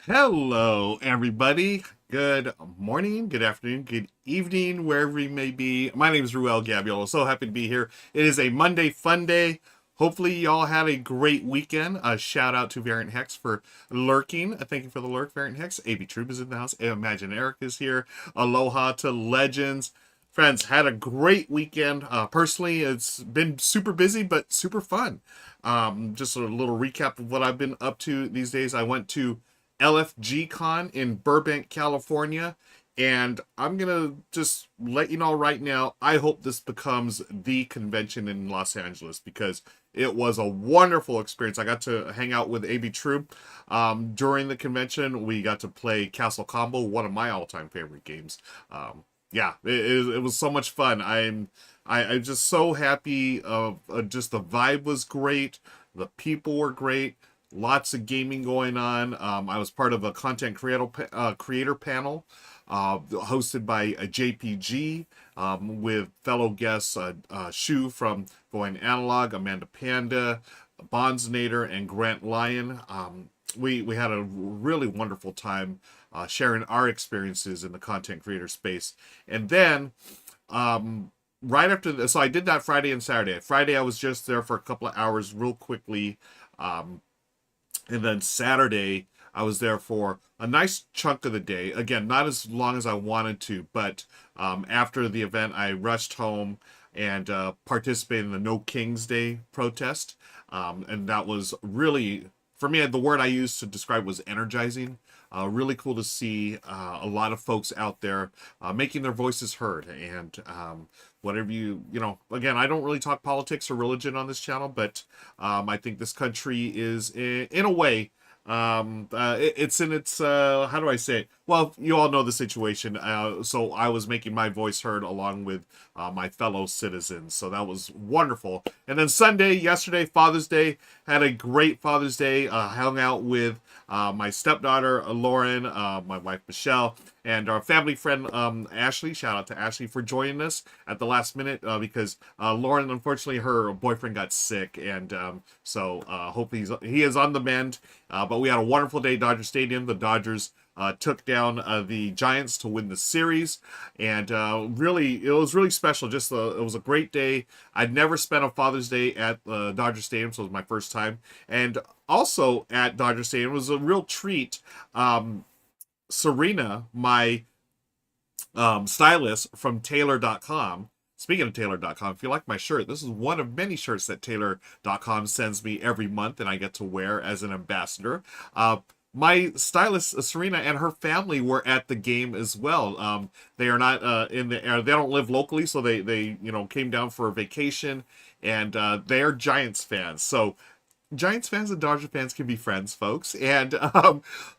Hello, everybody. Good morning, good afternoon, good evening, wherever you may be. My name is Ruel Gabriel. So happy to be here. It is a Monday fun day. Hopefully, y'all had a great weekend. A shout out to Variant Hex for lurking. Thank you for the lurk, Variant Hex. AB Troop is in the house. Imagine Eric is here. Aloha to Legends. Friends, had a great weekend. Personally, it's been super busy, but super fun. Just a little recap of what I've been up to these days. I went to LFG Con in Burbank, California. And I'm going to just let you know right now, I hope this becomes the convention in Los Angeles because it was a wonderful experience. I got to hang out with AB Troop during the convention. We got to play Castle Combo, one of my all-time favorite games. It was so much fun. I'm just so happy. Just the vibe was great. The people were great. Lots of gaming going on. I was part of a content creator panel hosted by a JPG with fellow guests Shu from Going Analog, Amanda Panda, Bonznator, and Grant Lyon. We had a really wonderful time sharing our experiences in the content creator space. And then right after this, so I did that Friday and Saturday. Friday I was just there for a couple of hours real quickly. And then Saturday, I was there for a nice chunk of the day. Again, not as long as I wanted to, but after the event, I rushed home and participated in the No Kings Day protest. And that was really, for me, the word I used to describe was energizing. Really cool to see a lot of folks out there making their voices heard. And whatever again, I don't really talk politics or religion on this channel, but I think this country is, in a way, it's in its, how do I say it? Well, you all know the situation. So I was making my voice heard along with my fellow citizens. So that was wonderful. And then Sunday, yesterday, Father's Day, had a great Father's Day. Hung out with my stepdaughter, Lauren, my wife, Michelle, and our family friend, Ashley. Shout out to Ashley for joining us at the last minute because Lauren, unfortunately, her boyfriend got sick. And so hopefully he is on the mend. But we had a wonderful day at Dodger Stadium. The Dodgers took down the Giants to win the series, and it was really special. It was a great day. I'd never spent a Father's Day at Dodger Stadium, so it was my first time. And also at Dodger Stadium was a real treat. Serena, my stylist from Taylor.com. Speaking of Taylor.com, if you like my shirt, this is one of many shirts that Taylor.com sends me every month and I get to wear as an ambassador. My stylist, Serena, and her family were at the game as well. They are not they don't live locally, so they came down for a vacation, and they are Giants fans. So Giants fans and Dodger fans can be friends, folks. And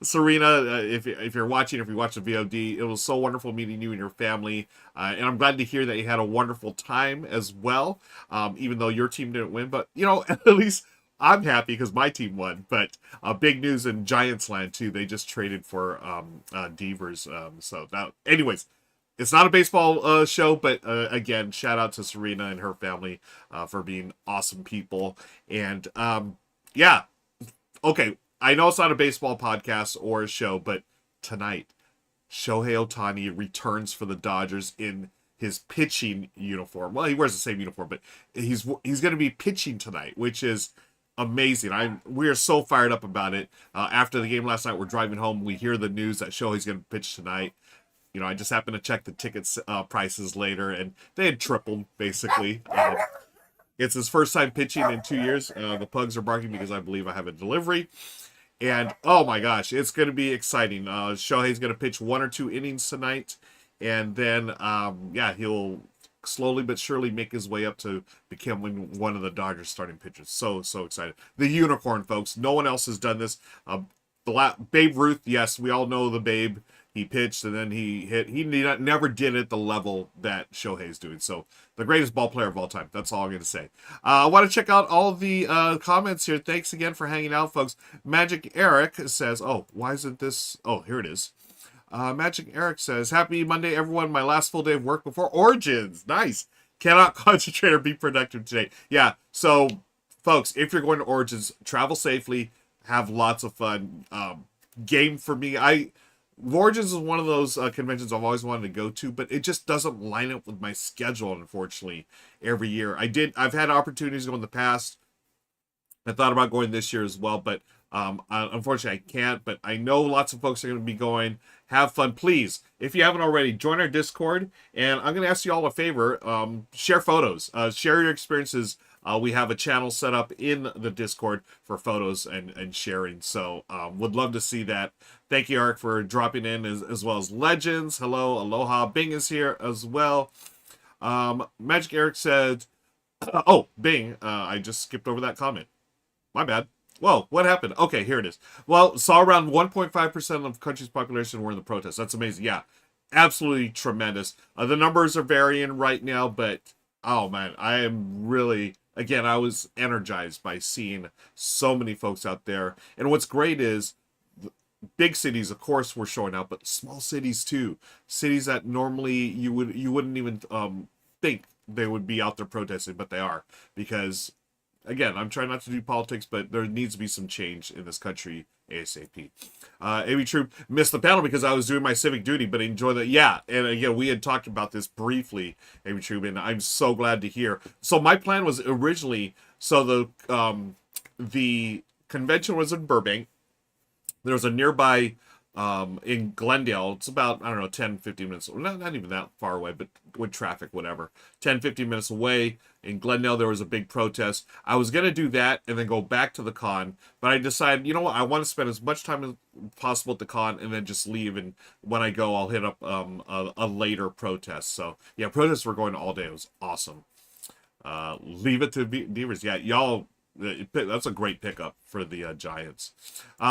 Serena, if you're watching, if you watch the VOD, it was so wonderful meeting you and your family. And I'm glad to hear that you had a wonderful time as well, even though your team didn't win. But, at least I'm happy because my team won. But big news in Giants land, too. They just traded for Devers. Anyways, it's not a baseball show, but again, shout out to Serena and her family for being awesome people. And yeah, okay, I know it's not a baseball podcast or a show, but tonight, Shohei Ohtani returns for the Dodgers in his pitching uniform. Well, he wears the same uniform, but he's going to be pitching tonight, which is amazing. We are so fired up about it. After the game last night, we're driving home. We hear the news that Shohei's going to pitch tonight. I just happened to check the tickets prices later, and they had tripled, basically. It's his first time pitching in 2 years. The pugs are barking because I believe I have a delivery. And, oh my gosh, it's going to be exciting. Shohei's going to pitch 1 or 2 innings tonight. And then, he'll slowly but surely make his way up to becoming one of the Dodgers starting pitchers. So excited. The unicorn, folks. No one else has done this. Babe Ruth, yes, we all know the Babe. He pitched and then he hit. He never did it at the level that Shohei's doing. So the greatest ball player of all time. That's all I'm going to say. I want to check out all the comments here. Thanks again for hanging out, folks. Magic Eric says, oh, why isn't this? Oh, here it is. Magic Eric says, happy Monday, everyone. My last full day of work before Origins. Nice. Cannot concentrate or be productive today. Yeah, so, folks, if you're going to Origins, travel safely, have lots of fun. game for me. Origins is one of those conventions I've always wanted to go to, but it just doesn't line up with my schedule, unfortunately, every year. I've had opportunities to go in the past. I thought about going this year as well, but unfortunately I can't. But I know lots of folks are going to be going. Have fun. Please, if you haven't already, join our Discord. And I'm going to ask you all a favor. Share photos. Share your experiences. We have a channel set up in the Discord for photos and sharing. So would love to see that. Thank you, Eric, for dropping in, as well as Legends. Hello, aloha. Bing is here as well. Magic Eric said, oh, Bing, I just skipped over that comment. My bad. Whoa, what happened? Okay, here it is. Well, saw around 1.5% of the country's population were in the protests. That's amazing. Yeah, absolutely tremendous. The numbers are varying right now, but oh man, I am really, again, I was energized by seeing so many folks out there. And what's great is big cities, of course, were showing up, but small cities too. Cities that normally you wouldn't even think they would be out there protesting, but they are, because again, I'm trying not to do politics, but there needs to be some change in this country ASAP. AB Troop missed the panel because I was doing my civic duty, but enjoy that. Yeah, and again, we had talked about this briefly, AB Troop, and I'm so glad to hear. So my plan was originally, so the convention was in Burbank. There was a nearby in Glendale. It's about, I don't know, 10, 15 minutes. Not even that far away, but with traffic, whatever. 10, 15 minutes away. In Glendale, there was a big protest. I was going to do that and then go back to the con, but I decided, you know what, I want to spend as much time as possible at the con and then just leave, and when I go, I'll hit up a later protest. So, yeah, protests were going all day. It was awesome. Leave it to Deliveries. Yeah, y'all, that's a great pickup for the Giants.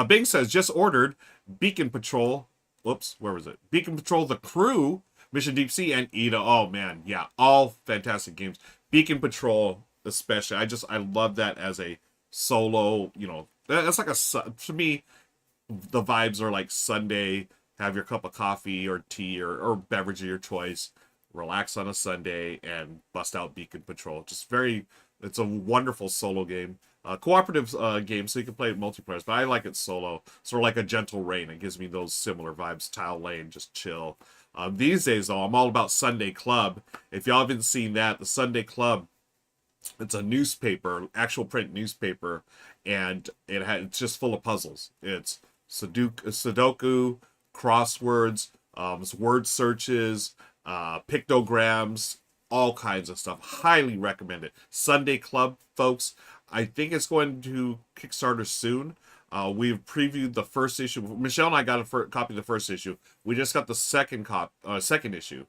Bing says, just ordered Beacon Patrol. Whoops, where was it? Beacon Patrol, The Crew, Mission Deep Sea, and Ida. Oh, man, yeah, all fantastic games. Beacon Patrol, especially. I love that as a solo, you know, that's like to me, the vibes are like Sunday, have your cup of coffee or tea or beverage of your choice, relax on a Sunday, and bust out Beacon Patrol. It's a wonderful solo game. Cooperative game, so you can play it multiplayer, but I like it solo. Sort of like a Gentle Rain. It gives me those similar vibes. Tile Lane, just chill. These days, though, I'm all about Sunday Club. If y'all haven't seen that, the Sunday Club, it's a newspaper, actual print newspaper, and it's just full of puzzles. It's Sudoku, crosswords, word searches, pictograms, all kinds of stuff. Highly recommend it. Sunday Club, folks. I think it's going to Kickstarter soon. We've previewed the first issue. Michelle and I got a copy of the first issue. We just got the second issue.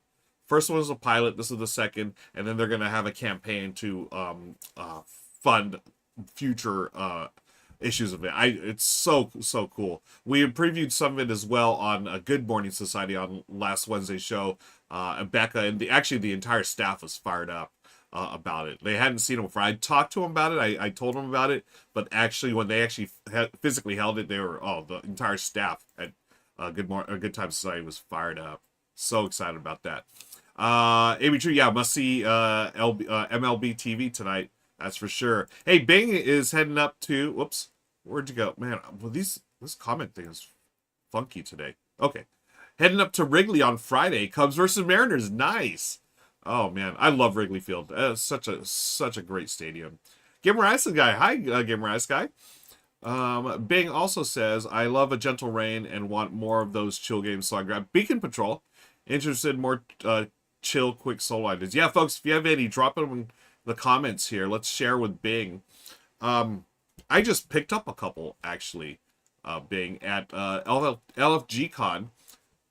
First one was a pilot. This is the second, and then they're going to have a campaign to fund future issues of it. It's so cool. We have previewed some of it as well on Good Morning Society on last Wednesday's show. Becca and the entire staff was fired up about it. They hadn't seen it before. I talked to them about it. I told them about it, but actually, when they actually physically held it, they were the entire staff at Good Time Society was fired up. So excited about that. AB True, yeah, must see MLB TV tonight. That's for sure. Hey, Bing is heading up to. Whoops, where'd you go, man? Well, this comment thing is funky today. Okay, heading up to Wrigley on Friday. Cubs versus Mariners. Nice. Oh man, I love Wrigley Field. Such a great stadium. Gamer Ice guy. Hi, Gamer Ice guy. Bing also says, I love a Gentle Rain and want more of those chill games, so I grabbed Beacon Patrol. Interested in more chill, quick solo ideas. Yeah, folks, if you have any, drop them in the comments here. Let's share with Bing. I just picked up a couple, actually, Bing, at LFG Con.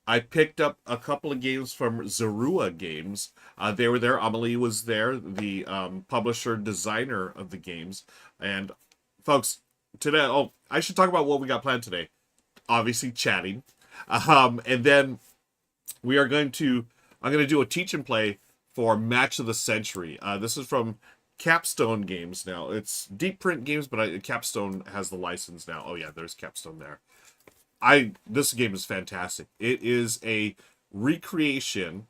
I picked up a couple of games from Zerua Games. They were there. Amelie was there, the publisher, designer of the games. And, folks, today, I should talk about what we got planned today. Obviously, chatting. And then I'm going to do a teach and play for Match of the Century. This is from Capstone Games now. It's Deep Print Games, but Capstone has the license now. Oh yeah, there's Capstone there. This game is fantastic. It is a recreation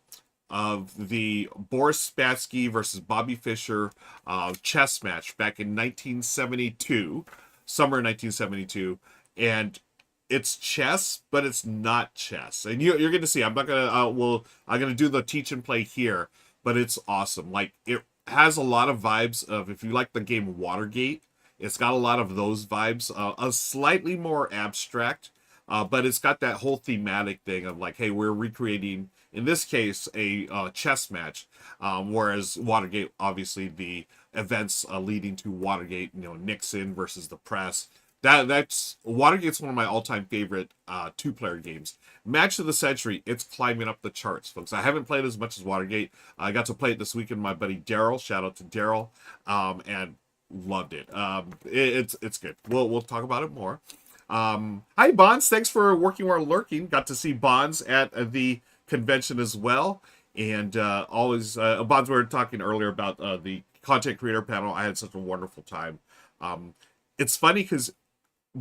of the Boris Spassky versus Bobby Fischer chess match back in 1972, summer 1972, and it's chess, but it's not chess. And you're going to see. I'm not going to. I'm going to do the teach and play here, but it's awesome. Like it has a lot of vibes of if you like the game Watergate. It's got a lot of those vibes. A slightly more abstract, but it's got that whole thematic thing of like, hey, we're recreating in this case a chess match, whereas Watergate, obviously the events leading to Watergate, Nixon versus the press. That's Watergate's one of my all-time favorite two-player games. Match of the Century, it's climbing up the charts, folks. I haven't played as much as Watergate. I got to play it this weekend with my buddy Daryl. Shout out to Daryl, and loved it. It's good. We'll talk about it more. Hi Bonds, thanks for working while lurking. Got to see Bonds at the convention as well, and always Bonds. We were talking earlier about the content creator panel. I had such a wonderful time. It's funny because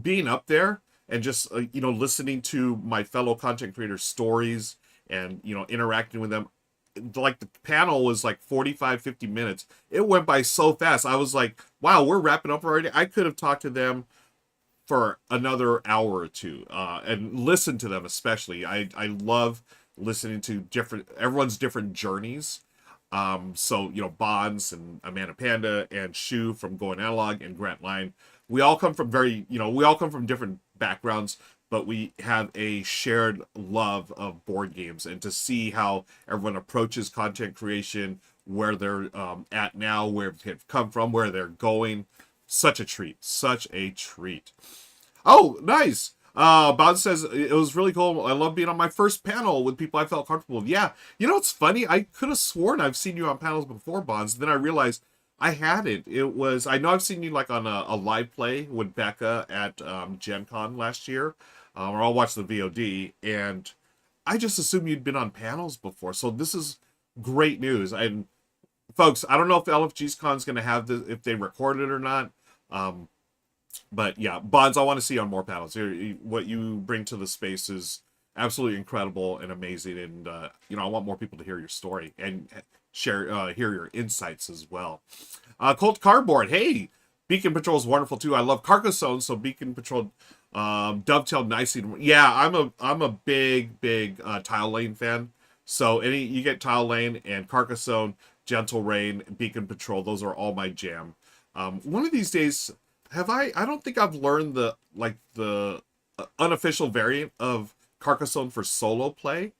being up there and just listening to my fellow content creators stories and interacting with them, like the panel was like 45-50 minutes. It went by so fast. I was like, wow, we're wrapping up already. I could have talked to them for another hour or two, and listen to them. Especially I love listening to everyone's different journeys. So Bonds and Amanda Panda and Shu from Going Analog and Grant Line, we all come from different backgrounds, but we have a shared love of board games. And to see how everyone approaches content creation, where they're at now, where they've come from, where they're going, such a treat. Such a treat. Oh, nice. Bob says it was really cool. I love being on my first panel with people I felt comfortable with. Yeah, it's funny. I could have sworn I've seen you on panels before, Bonds. Then I realized I hadn't. I know I've seen you like on a live play with Becca at Gen Con last year, or I'll watch the VOD, and I just assumed you'd been on panels before. So this is great news. And folks, I don't know if LFG's Con's going to have this, if they record it or not. But yeah, Bonds, I want to see you on more panels. What you bring to the space is absolutely incredible and amazing, and I want more people to hear your story and hear your insights as well. Colt Cardboard, hey, Beacon Patrol is wonderful too. I love Carcassonne, so Beacon Patrol dovetailed nicely. Yeah, I'm a big Tile Lane fan. So you get Tile Lane and Carcassonne, Gentle Rain, Beacon Patrol. Those are all my jam. One of these days. I don't think I've learned the unofficial variant of Carcassonne for solo play.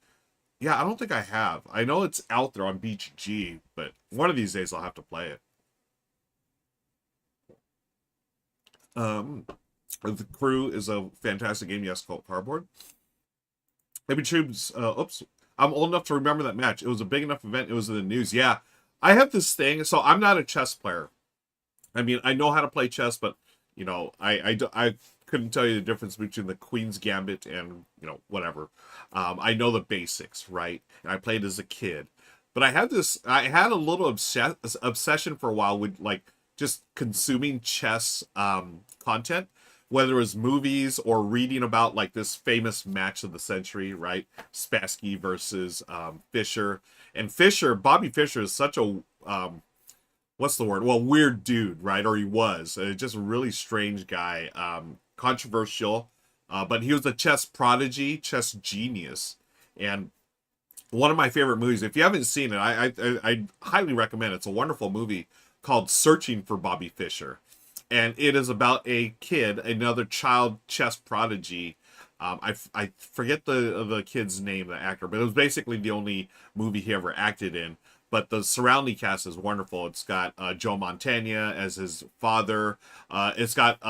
Yeah, I don't think I have. I know it's out there on BGG, but one of these days I'll have to play it. The Crew is a fantastic game. Yes, called Cardboard. Maybe Tubes. Oops. I'm old enough to remember that match. It was a big enough event. It was in the news. Yeah, I have this thing. So I'm not a chess player. I mean, I know how to play chess, but I couldn't tell you the difference between the Queen's Gambit and whatever. I know the basics, right? And I played as a kid, but I had a little obsession for a while with like just consuming chess content, whether it was movies or reading about like this famous match of the century, right? Spassky versus Fischer, and Bobby Fischer is such a what's the word? Well, weird dude, right? Or he was just a really strange guy, controversial, but he was a chess prodigy, chess genius, and one of my favorite movies. If you haven't seen it, I highly recommend it. It's a wonderful movie called Searching for Bobby Fischer, and it is about a kid, another child chess prodigy. I forget the kid's name, the actor, but it was basically the only movie he ever acted in. But the surrounding cast is wonderful. It's got Joe Montana as his father. It's got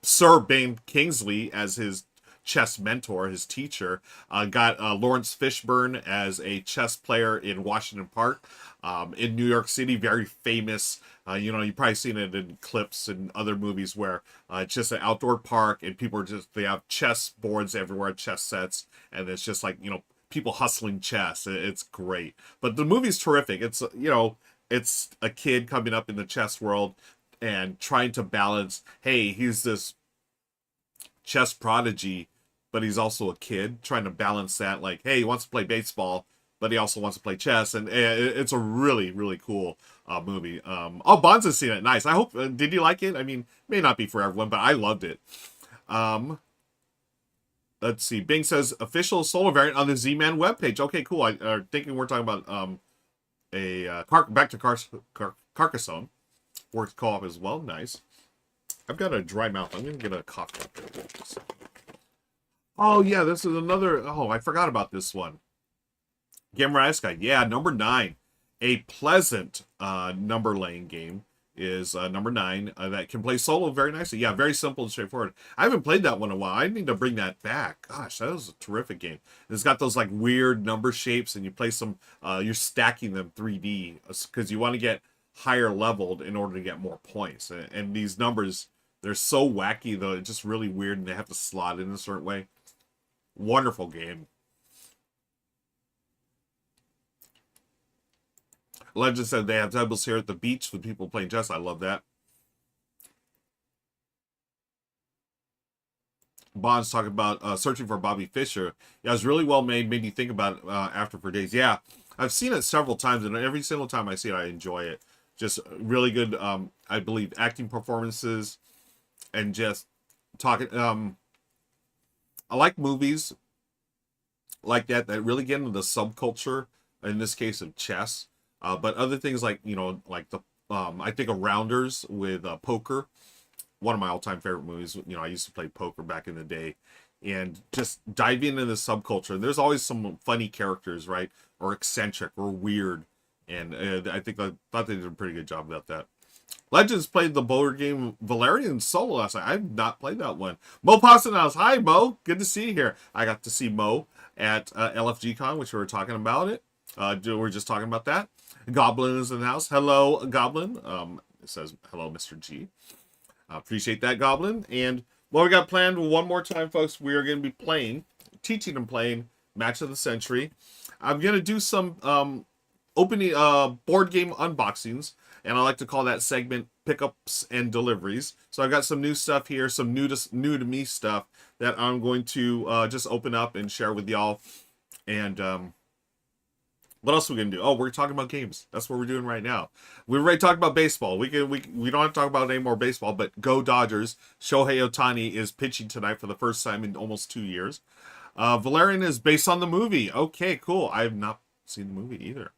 Sir Ben Kingsley as his chess mentor, his teacher. Got Lawrence Fishburne as a chess player in Washington Park, in New York City. Very famous. You've probably seen it in clips and other movies where it's just an outdoor park and people they have chess boards everywhere, chess sets, and it's just like people hustling chess. It's great, but the movie's terrific. It's it's a kid coming up in the chess world and trying to balance, hey, he's this chess prodigy, but he's also a kid, trying to balance that, like, hey, he wants to play baseball, but he also wants to play chess. And it's a really cool movie. Bonds has seen it. Nice. I hope, did you like it? I mean, may not be for everyone, but I loved it. let's see. Bing says official solo variant on the Z-Man webpage. Okay, cool. I'm thinking we're talking about back to Carcassonne. Works co-op as well. Nice. I've got a dry mouth. I'm gonna get a cough drop. Oh yeah, this is another. Oh, I forgot about this one. Game Guy. Yeah, number 9. A pleasant number laying game is number 9 that can play solo very nicely. Yeah, very simple and straightforward. I haven't played that one in a while. I need to bring that back. Gosh, that was a terrific game. It's got those like weird number shapes, and you play some. You're stacking them 3D because you want to get higher leveled in order to get more points. And these numbers, they're so wacky though. It's just really weird, and they have to slot in a certain way. Wonderful game. Legend said they have tables here at the beach with people playing chess. I love that. Bond's talking about searching for Bobby Fischer. Yeah, it was really well made. Made me think about it after for days. Yeah, I've seen it several times, and every single time I see it, I enjoy it. Just really good, I believe, acting performances, and just talking. I like movies like that really get into the subculture. In this case, of chess. But other things like, like the, I think of Rounders with poker, one of my all-time favorite movies. I used to play poker back in the day, and just diving into the subculture. And there's always some funny characters, right? Or eccentric or weird. And I thought they did a pretty good job about that. Legends played the board game Valerian solo last night. I've not played that one. Mo Pastenaus. Hi, Mo. Good to see you here. I got to see Mo at LFG-Con, which we were talking about it. We were just talking about that. Goblin is in the house. Hello, Goblin. It says, hello, Mr. G. Appreciate that, Goblin. And what we got planned one more time, folks, we are going to be teaching and playing Match of the Century. I'm going to do some opening board game unboxings, and I like to call that segment Pickups and Deliveries. So I've got some new stuff here, some new to me stuff that I'm going to just open up and share with y'all. And what else are we gonna do? Oh, we're talking about games. That's what we're doing right now. We already talked about baseball. We don't have to talk about any more baseball, but go Dodgers. Shohei Ohtani is pitching tonight for the first time in almost 2 years. Valerian is based on the movie. Okay, cool. I have not seen the movie either.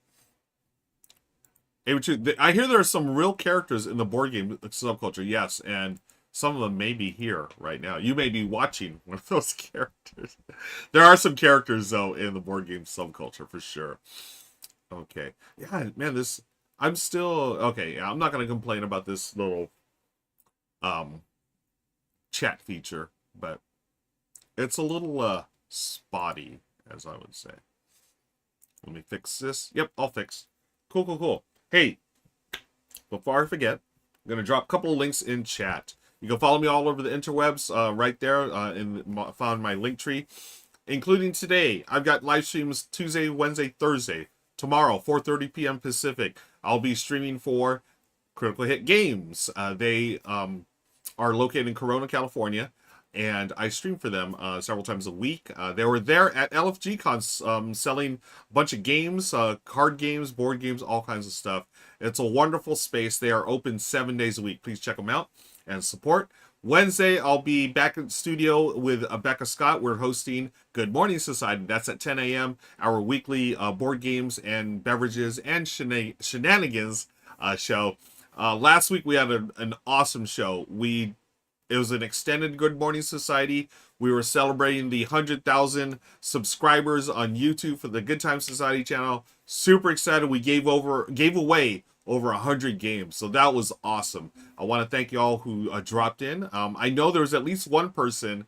I hear there are some real characters in the board game subculture. Yes, and some of them may be here right now. You may be watching one of those characters. There are some characters, though, in the board game subculture, for sure. Okay. Yeah, man, I'm still... Okay, yeah, I'm not going to complain about this little chat feature, but it's a little spotty, as I would say. Let me fix this. Yep, I'll fix. Cool. Hey, before I forget, I'm going to drop a couple of links in chat. You can follow me all over the interwebs right there found my link tree, including today. I've got live streams Tuesday, Wednesday, Thursday. Tomorrow, 4:30 p.m. Pacific, I'll be streaming for Critical Hit Games. They are located in Corona, California, and I stream for them several times a week. They were there at LFG-Con selling a bunch of games, card games, board games, all kinds of stuff. It's a wonderful space. They are open 7 days a week. Please check them out and support. Wednesday, I'll be back in the studio with Becca Scott. We're hosting Good Morning Society. That's at 10 a.m. Our weekly board games and beverages and shenanigans show. Last week, we had an awesome show. It was an extended Good Morning Society. We were celebrating the 100,000 subscribers on YouTube for the Good Time Society channel. Super excited. We gave away over 100 games, so that was awesome. I want to thank you all who dropped in. I know there was at least one person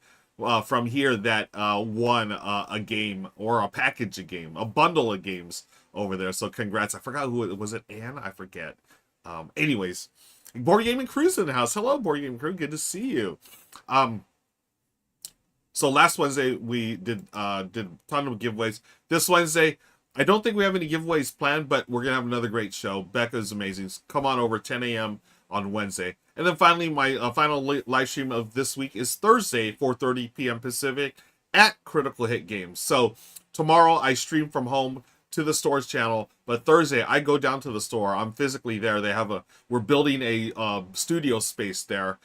from here that won a game or a package of game, a bundle of games over there. So congrats. I forgot who it was. It Anne? I forget. Anyways, Board Gaming Crew's in the house. Hello, Board Gaming Crew. Good to see you. So last Wednesday we did a ton of giveaways. This Wednesday, I don't think we have any giveaways planned, but we're gonna have another great show. Becca's amazing. Come on over 10 a.m. on Wednesday. And then finally, my final live stream of this week is Thursday, 4:30 p.m. Pacific at Critical Hit Games. So tomorrow I stream from home to the Stores channel But Thursday, I go down to the store. I'm physically there. We're building a studio space there.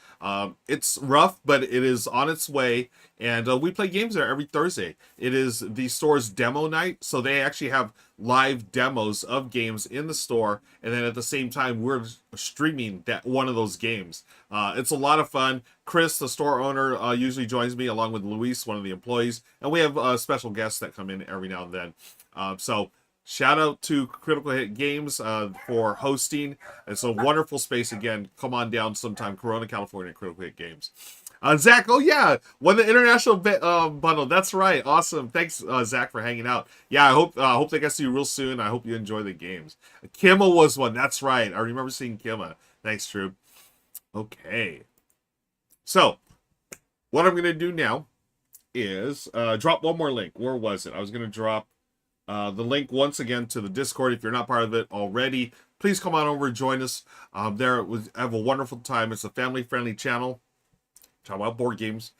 It's rough, but it is on its way. And we play games there every Thursday. It is the store's demo night, so they actually have live demos of games in the store, and then at the same time we're streaming that one of those games. It's a lot of fun. Chris, the store owner, usually joins me along with Luis, one of the employees, and we have special guests that come in every now and then. So shout out to Critical Hit Games for hosting. It's a wonderful space. Again, come on down sometime. Corona, California, Critical Hit Games. Zach, oh yeah, won the international bundle. That's right, awesome. Thanks, Zach, for hanging out. Yeah, I hope they get to see you real soon. I hope you enjoy the games. Kimma was one. That's right. I remember seeing Kimma. Thanks, Troop. Okay, so what I'm gonna do now is drop one more link. Where was it? I was gonna drop the link once again to the Discord. If you're not part of it already, please come on over and join us. There, have a wonderful time. It's a family-friendly channel. Talk about board games.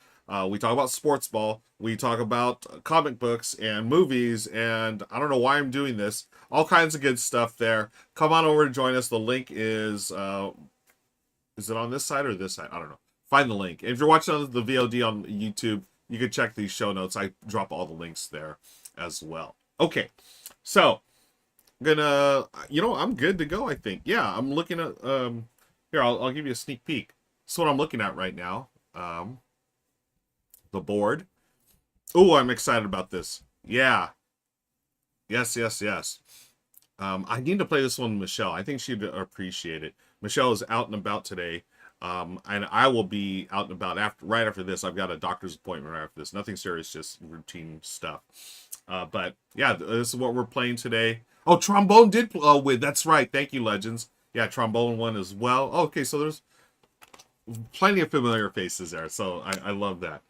We talk about sports ball. We talk about comic books and movies. And I don't know why I'm doing this. All kinds of good stuff there. Come on over to join us. The link is it on this side or this side? I don't know. Find the link. And if you're watching the VOD on YouTube, you can check these show notes. I drop all the links there as well. Okay. So, I'm good to go, I think. Yeah, I'm looking at, here, I'll give you a sneak peek. This is what I'm looking at right now. The board. Oh, I'm excited about this. Yeah. Yes. I need to play this one with Michelle. I think she'd appreciate it. Michelle is out and about today. And I will be out and about right after this. I've got a doctor's appointment right after this. Nothing serious, just routine stuff. But yeah, this is what we're playing today. Oh, Trombone did win. That's right. Thank you, Legends. Yeah, Trombone won as well. Oh, okay, so there's plenty of familiar faces there, so I love that.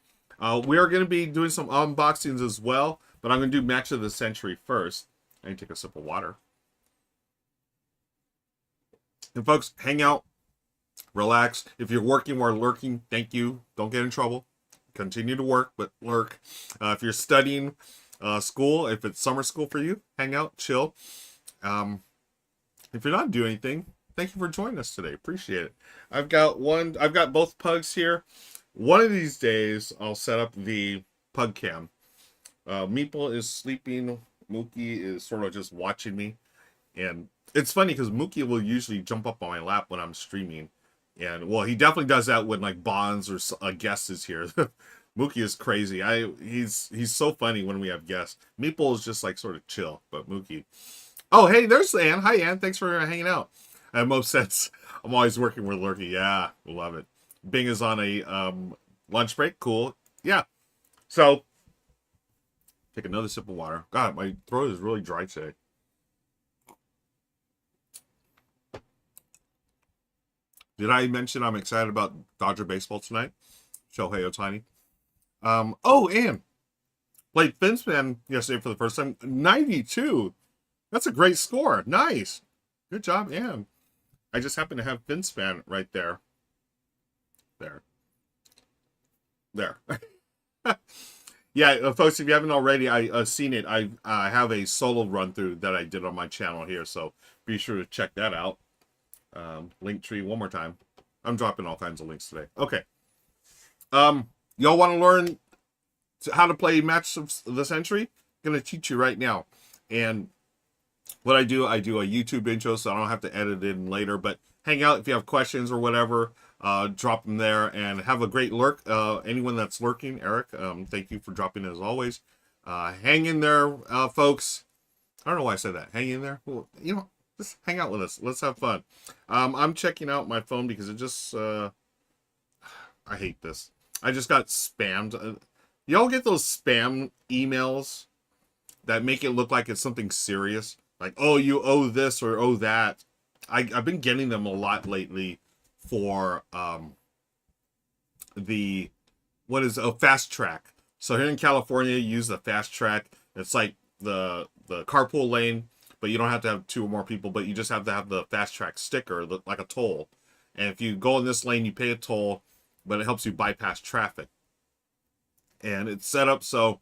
We are going to be doing some unboxings as well, but I'm going to do Match of the Century first. I need to take a sip of water. And folks, hang out, relax. If you're working or lurking, thank you. Don't get in trouble. Continue to work, but lurk. If you're studying school, if it's summer school for you, hang out, chill. If you're not doing anything, thank you for joining us today. Appreciate it. I've got both pugs here. One of these days, I'll set up the pug cam. Meeple is sleeping. Mookie is sort of just watching me. And it's funny because Mookie will usually jump up on my lap when I'm streaming. And, well, he definitely does that when, like, Bonds or a guest is here. Mookie is crazy. He's so funny when we have guests. Meeple is just, like, sort of chill. But Mookie... Oh, hey, there's Ann. Hi, Ann. Thanks for hanging out. I'm upset. I'm always working with Lurky. Yeah, love it. Bing is on a lunch break. Cool. Yeah. So, take another sip of water. God, my throat is really dry today. Did I mention I'm excited about Dodger baseball tonight? Shohei Ohtani. Oh, and played Finspan yesterday for the first time. 92. That's a great score. Nice. Good job, Ann. I just happen to have Finspan right there. There. Yeah, folks, if you haven't already seen it, I have a solo run-through that I did on my channel here, so be sure to check that out. Linktree one more time. I'm dropping all kinds of links today. Okay. Y'all want to learn how to play Match of the Century? I'm going to teach you right now. And what I do a YouTube intro, so I don't have to edit it in later, but hang out if you have questions or whatever. Drop them there and have a great lurk. Anyone that's lurking, Eric, thank you for dropping as always. Hang in there, folks. I don't know why I said that. Hang in there. Well, just hang out with us. Let's have fun. I'm checking out my phone because it just... I hate this. I just got spammed. Y'all get those spam emails that make it look like it's something serious? Like, oh, you owe this or owe that. I've been getting them a lot lately for fast track. So here in California, you use the fast track. It's like the carpool lane, but you don't have to have 2 or more people, but you just have to have the fast track sticker, like a toll. And if you go in this lane, you pay a toll, but it helps you bypass traffic. And it's set up so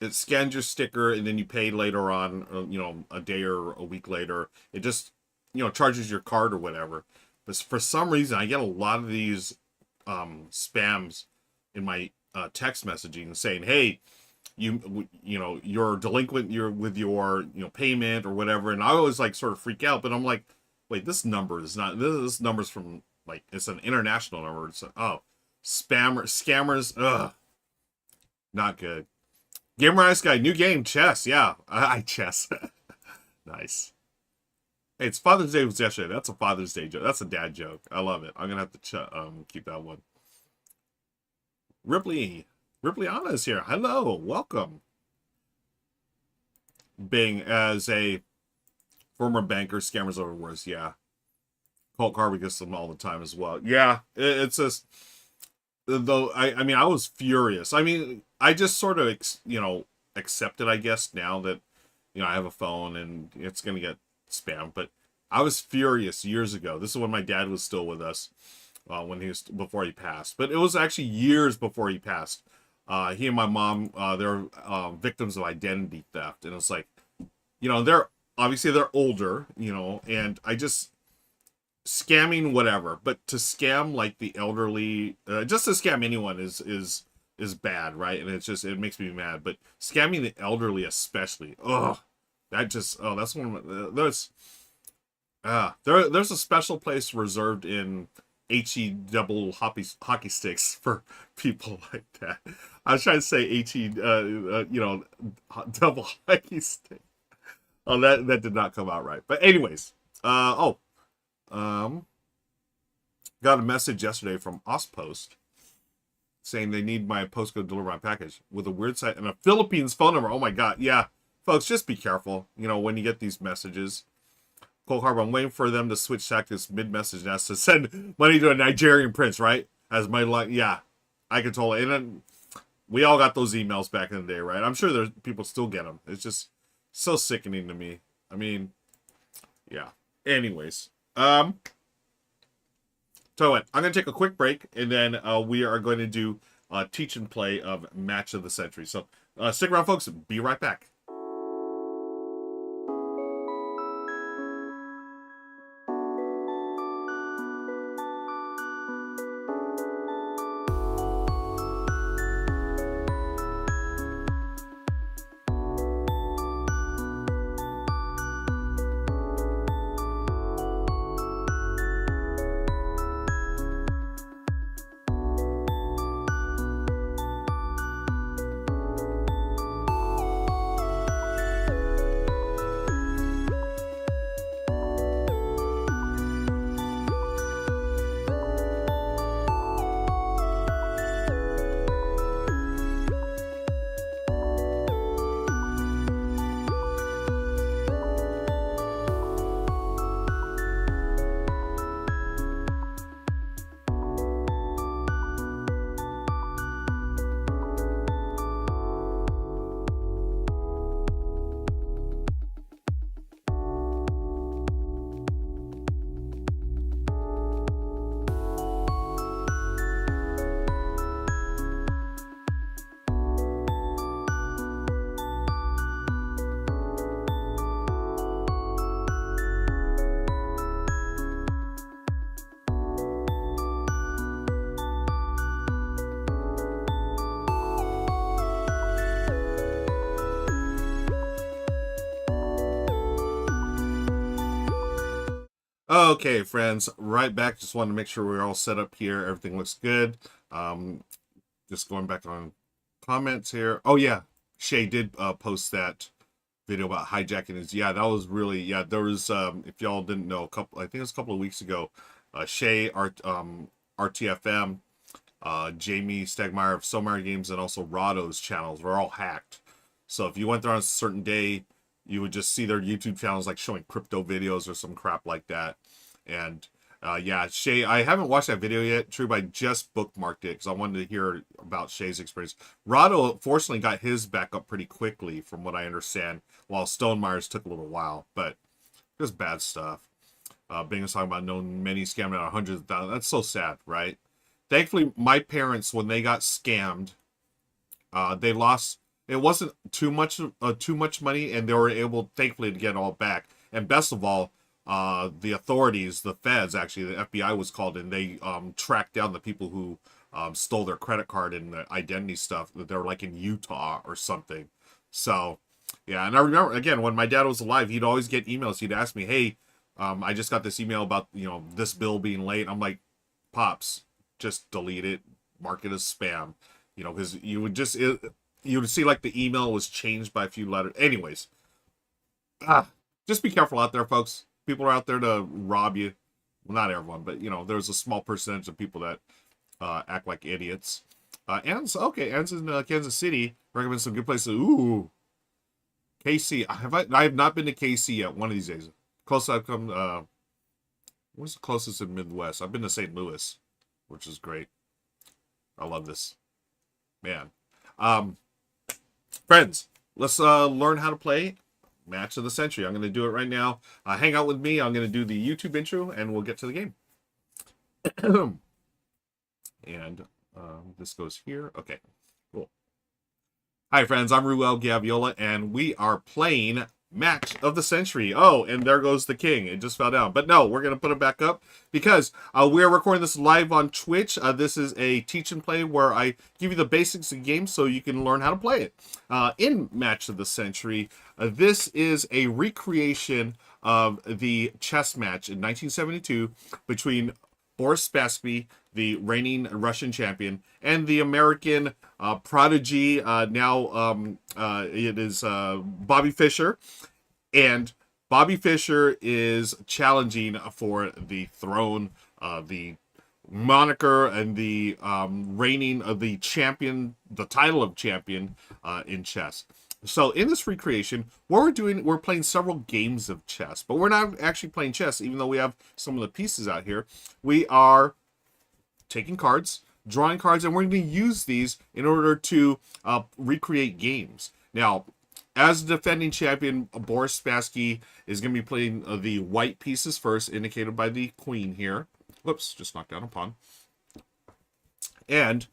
it scans your sticker, and then you pay later on, a day or a week later. It just, charges your card or whatever. But for some reason, I get a lot of these spams in my text messaging saying, "Hey, you're delinquent, you're with your payment or whatever." And I always like sort of freak out, but I'm like, wait, this number is not, this number's from, like, it's an international number. It's scammers, ugh, not good. Gamer Ice Guy, new game, chess. Yeah, I chess. Nice. Hey, it's Father's Day was yesterday. That's a Father's Day joke. That's a dad joke. I love it. I'm gonna have to keep that one. Ripley Anna is here. Hello, welcome. Bing, as a former banker, scammers are worse. Yeah, Colt Carver gets them all the time as well. Yeah, it's just, though. I mean, I was furious. I mean, I just sort of accepted, I guess, now that I have a phone and it's gonna get spammed. But I was furious years ago. This is when my dad was still with us, before he passed. But it was actually years before he passed. He and my mom, they're victims of identity theft, and it's like, they're older, and I just scamming whatever, but to scam like the elderly, just to scam anyone is bad, right? And it makes me mad. But scamming the elderly especially, that's one of there's a special place reserved in HE double hockey sticks for people like that. I was trying to say HE, double hockey stick. Oh, that did not come out right. But anyways, got a message yesterday from Ostpost saying they need my postcode deliver my package with a weird site and a Philippines phone number. Oh my God. Yeah, folks, just be careful, when you get these messages. Cold Harbor, I'm waiting for them to switch tactics mid-message and ask to send money to a Nigerian prince, right? As my luck, yeah, I can totally. And then we all got those emails back in the day, right? I'm sure there's people still get them. It's just so sickening to me. I mean, yeah. Anyways, tell you what, I'm gonna take a quick break, and then we are going to do teach and play of Match of the Century. So stick around, folks. Be right back. Okay, friends, right back. Just wanted to make sure we're all set up here. Everything looks good. Just going back on comments here. Oh yeah, Shay did post that video about hijacking his. Yeah, that was really, yeah. There was if y'all didn't know, I think it was a couple of weeks ago. Shay, RTFM, Jamie Stegmeyer of Someyer Games, and also Rado's channels were all hacked. So if you went there on a certain day, you would just see their YouTube channels like showing crypto videos or some crap like that. And yeah, Shay, I haven't watched that video yet, true, but I just bookmarked it because I wanted to hear about Shay's experience. Rado fortunately got his back up pretty quickly, from what I understand, while Stonemeyer's took a little while, but just bad stuff. Bing was talking about knowing many scammed out of hundreds of thousands. That's so sad, right? Thankfully, my parents, when they got scammed, they lost It wasn't too much money, and they were able, thankfully, to get it all back. And best of all, the authorities, the feds, actually, the FBI was called in. They tracked down the people who stole their credit card and the identity stuff. They were like in Utah or something. So, yeah. And I remember, again, when my dad was alive, he'd always get emails. He'd ask me, "Hey, I just got this email about this bill being late." I'm like, "Pops, just delete it, mark it as spam," because you would see like the email was changed by a few letters. Anyways, just be careful out there, folks. People are out there to rob you. Well, not everyone, but there's a small percentage of people that act like idiots. Ann's in Kansas City. Recommend some good places. Ooh, KC. I have not been to KC yet. One of these days. Close I've come. What's the closest in Midwest? I've been to St. Louis, which is great. I love this, man. Friends, let's learn how to play Match of the Century. I'm going to do it right now. Hang out with me. I'm going to do the YouTube intro, and we'll get to the game. And this goes here. Okay, cool. Hi, friends. I'm Ruel Gaviola, and we are playing Match of the Century. Oh, and there goes the king. It just fell down. But no, we're going to put it back up because we are recording this live on Twitch. This is a teach and play where I give you the basics of the game so you can learn how to play it. In Match of the Century, this is a recreation of the chess match in 1972 between Boris Spassky, the reigning Russian champion, and the American prodigy, it is Bobby Fischer. And Bobby Fischer is challenging for the throne, the moniker, and the reigning of the champion, the title of champion in chess. So in this recreation, what we're doing, we're playing several games of chess, but we're not actually playing chess, even though we have some of the pieces out here. We are taking cards, drawing cards, and we're going to use these in order to recreate games. Now, as the defending champion, Boris Spassky is going to be playing the white pieces first, indicated by the queen here. Whoops, just knocked down a pawn. And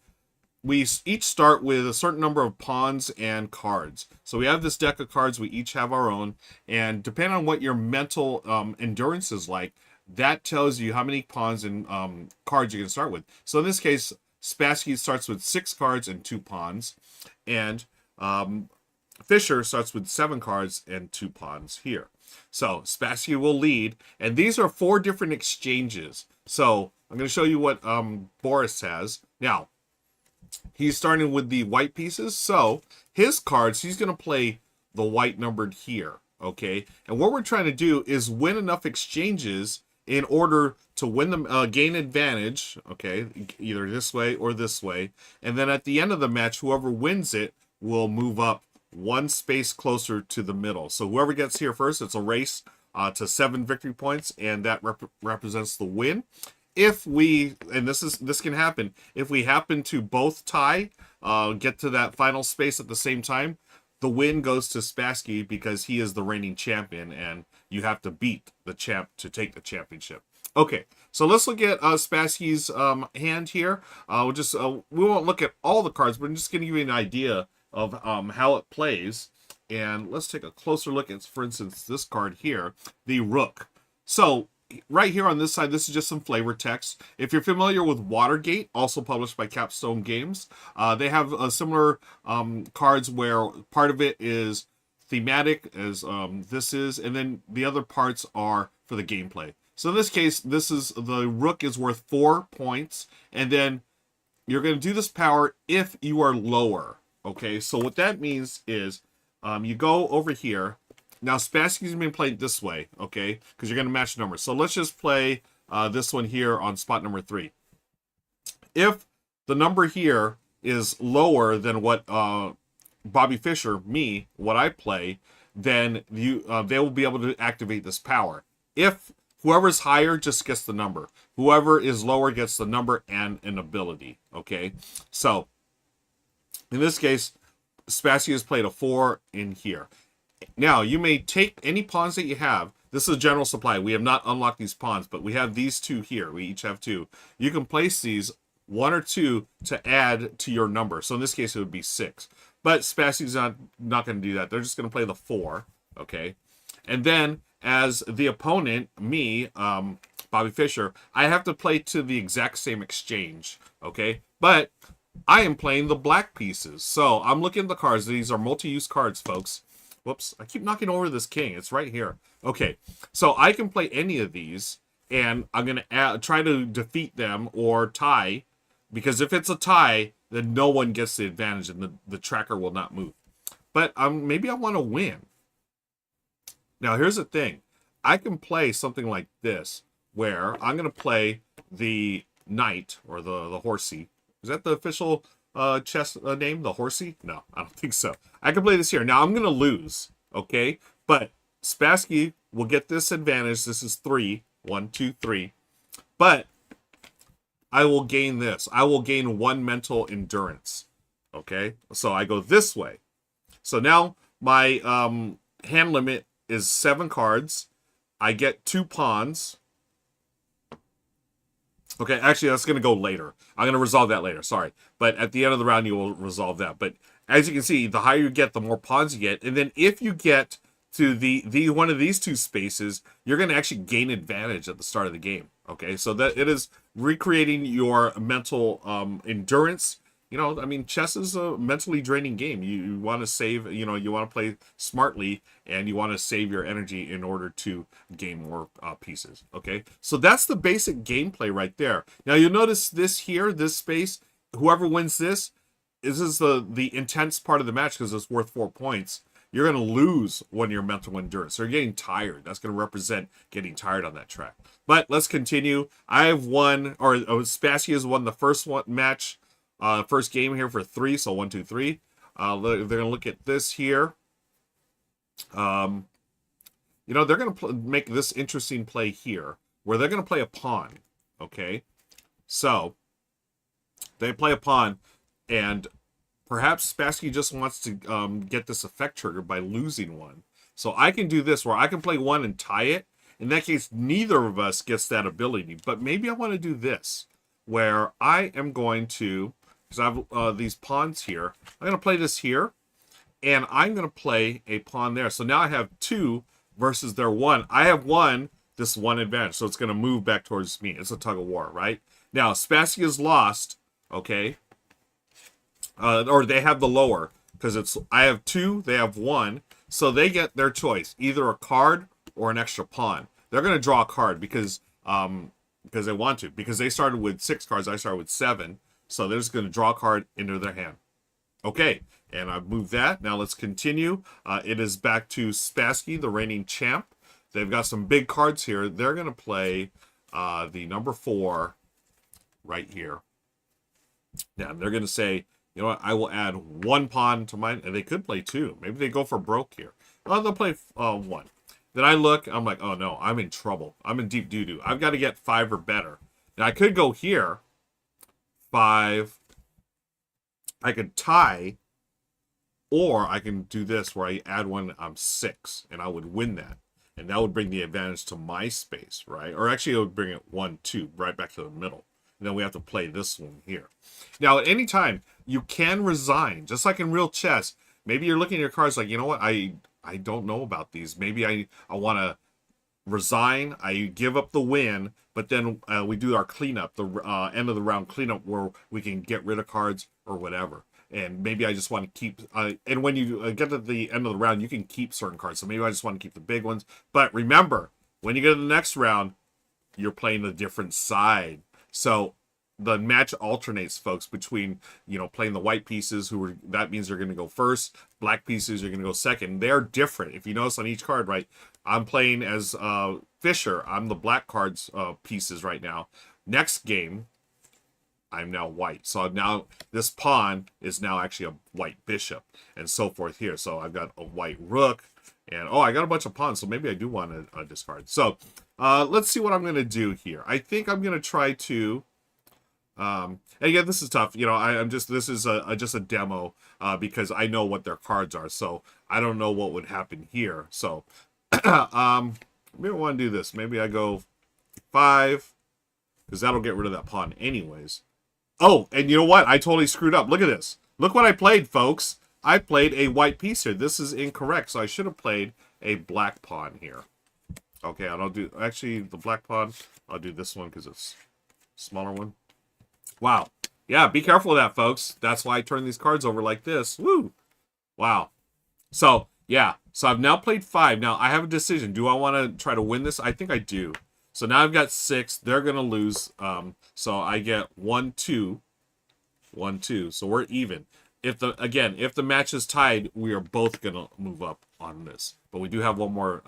we each start with a certain number of pawns and cards. So we have this deck of cards. We each have our own. And depending on what your mental endurance is like, that tells you how many pawns and cards you can start with. So in this case, Spassky starts with 6 cards and 2 pawns. And Fischer starts with 7 cards and 2 pawns here. So Spassky will lead. And these are 4 different exchanges. So I'm going to show you what Boris has. Now, he's starting with the white pieces. So his cards, he's going to play the white numbered here. Okay. And what we're trying to do is win enough exchanges in order to win the gain advantage. Okay. Either this way or this way. And then at the end of the match, whoever wins it will move up 1 space closer to the middle. So whoever gets here first, it's a race to 7 victory points. And that represents the win. If we, and this can happen, if we happen to both tie, get to that final space at the same time, the win goes to Spassky because he is the reigning champion, and you have to beat the champ to take the championship. Okay, so let's look at Spassky's hand here. We won't look at all the cards, but I'm just going to give you an idea of how it plays. And let's take a closer look at, for instance, this card here, the Rook. So right here on this side, this is just some flavor text. If you're familiar with Watergate, also published by Capstone Games, they have similar cards where part of it is thematic, as this is, and then the other parts are for the gameplay. So in this case, the Rook is worth 4 points, and then you're going to do this power if you are lower. Okay, so what that means is you go over here. Now, Spassky's been played this way, okay? Because you're going to match numbers. So let's just play this one here on spot number 3. If the number here is lower than what Bobby Fischer, what I play, then they will be able to activate this power. If whoever's higher just gets the number. Whoever is lower gets the number and an ability, okay? So, in this case, Spassky has played a 4 in here. Now, you may take any pawns that you have. This is a general supply. We have not unlocked these pawns, but we have these 2 here. We each have 2. You can place these 1 or 2 to add to your number. So in this case, it would be 6. But Spassy's not going to do that. They're just going to play the 4, okay? And then as the opponent, me, Bobby Fischer, I have to play to the exact same exchange, okay? But I am playing the black pieces. So I'm looking at the cards. These are multi-use cards, folks. Whoops, I keep knocking over this king. It's right here. Okay, so I can play any of these, and I'm going to try to defeat them or tie, because if it's a tie, then no one gets the advantage, and the tracker will not move. But maybe I want to win. Now, here's the thing. I can play something like this, where I'm going to play the knight, or the horsey. Is that the official chess name, the horsey? No, I don't think so. I can play this here. Now, I'm going to lose, okay? But Spassky will get this advantage. This is 3. 1, 2, 3. But I will gain this. I will gain 1 mental endurance, okay? So I go this way. So now my hand limit is 7 cards. I get 2 pawns. Okay, actually, that's going to go later. I'm going to resolve that later, sorry. But at the end of the round, you will resolve that. But as you can see, the higher you get, the more pawns you get. And then if you get to the one of these 2 spaces, you're going to actually gain advantage at the start of the game. Okay, so that it is recreating your mental endurance. You know, I mean, chess is a mentally draining game. You want to save, you know, you want to play smartly, and you want to save your energy in order to gain more pieces, okay? So that's the basic gameplay right there. Now, you'll notice this here, this space, whoever wins this is the intense part of the match because it's worth 4 points. You're going to lose 1 of your mental endurance. So you're getting tired. That's going to represent getting tired on that track. But let's continue. I have won, or Spassky has won the first match. First game here for 3, so 1, 2, 3. They're going to look at this here. You know, they're going to make this interesting play here, where they're going to play a pawn, okay? So, they play a pawn, and perhaps Spassky just wants to get this effect triggered by losing 1. So I can do this, where I can play 1 and tie it. In that case, neither of us gets that ability, but maybe I want to do this, where I am going to, because I have these pawns here, I'm going to play this here, and I'm going to play a pawn there. So now I have 2 versus their 1. I have this 1 advantage, so it's going to move back towards me. It's a tug of war, right? Now, Spassky is lost, okay? Or they have the lower, because I have 2, they have 1, so they get their choice, either a card or an extra pawn. They're going to draw a card because they want to, because they started with 6 cards, I started with 7. So they're just going to draw a card into their hand. Okay, and I've moved that. Now let's continue. It is back to Spassky, the reigning champ. They've got some big cards here. They're going to play the number 4 right here. Now they're going to say, you know what, I will add 1 pawn to mine. And they could play 2. Maybe they go for broke here. Well, they'll play 1. Then I look, I'm like, oh no, I'm in trouble. I'm in deep doo-doo. I've got to get 5 or better. Now I could go here. 5. I could tie, or I can do this where I add 1, I'm 6, and I would win that. And that would bring the advantage to my space, right? Or actually, it would bring it 1, 2, right back to the middle. And then we have to play this one here. Now, at any time, you can resign, just like in real chess. Maybe you're looking at your cards like, you know what, I don't know about these. Maybe I want to resign, I give up the win, but then we do our cleanup, the end of the round cleanup, where we can get rid of cards or whatever. And maybe I just want to keep, and when you get to the end of the round, you can keep certain cards. So maybe I just want to keep the big ones. But remember, when you get to the next round, you're playing a different side. So the match alternates, folks, between, you know, playing the white pieces, that means they're going to go first. Black pieces, you're going to go second. They're different. If you notice on each card, right, I'm playing as Fischer. I'm the black cards pieces right now. Next game, I'm now white. So now this pawn is now actually a white bishop, and so forth here. So I've got a white rook, and oh, I got a bunch of pawns, so maybe I do want to discard. So let's see what I'm going to do here. I think I'm going to try to... and again, this is tough. You know, this is just a demo because I know what their cards are, so I don't know what would happen here. So maybe I want to do this. Maybe I go 5, because that'll get rid of that pawn anyways. Oh, and you know what? I totally screwed up. Look at this. Look what I played, folks. I played a white piece here. This is incorrect, so I should have played a black pawn here. Okay, I don't do... Actually, the black pawn, I'll do this one because it's a smaller one. Wow. Yeah, be careful of that, folks. That's why I turn these cards over like this. Woo! Wow. So, yeah. So I've now played 5. Now, I have a decision. Do I want to try to win this? I think I do. So now I've got 6. They're going to lose. So I get 1, 2. 1, 2. So we're even. If the match is tied, we are both going to move up on this. But we do have one more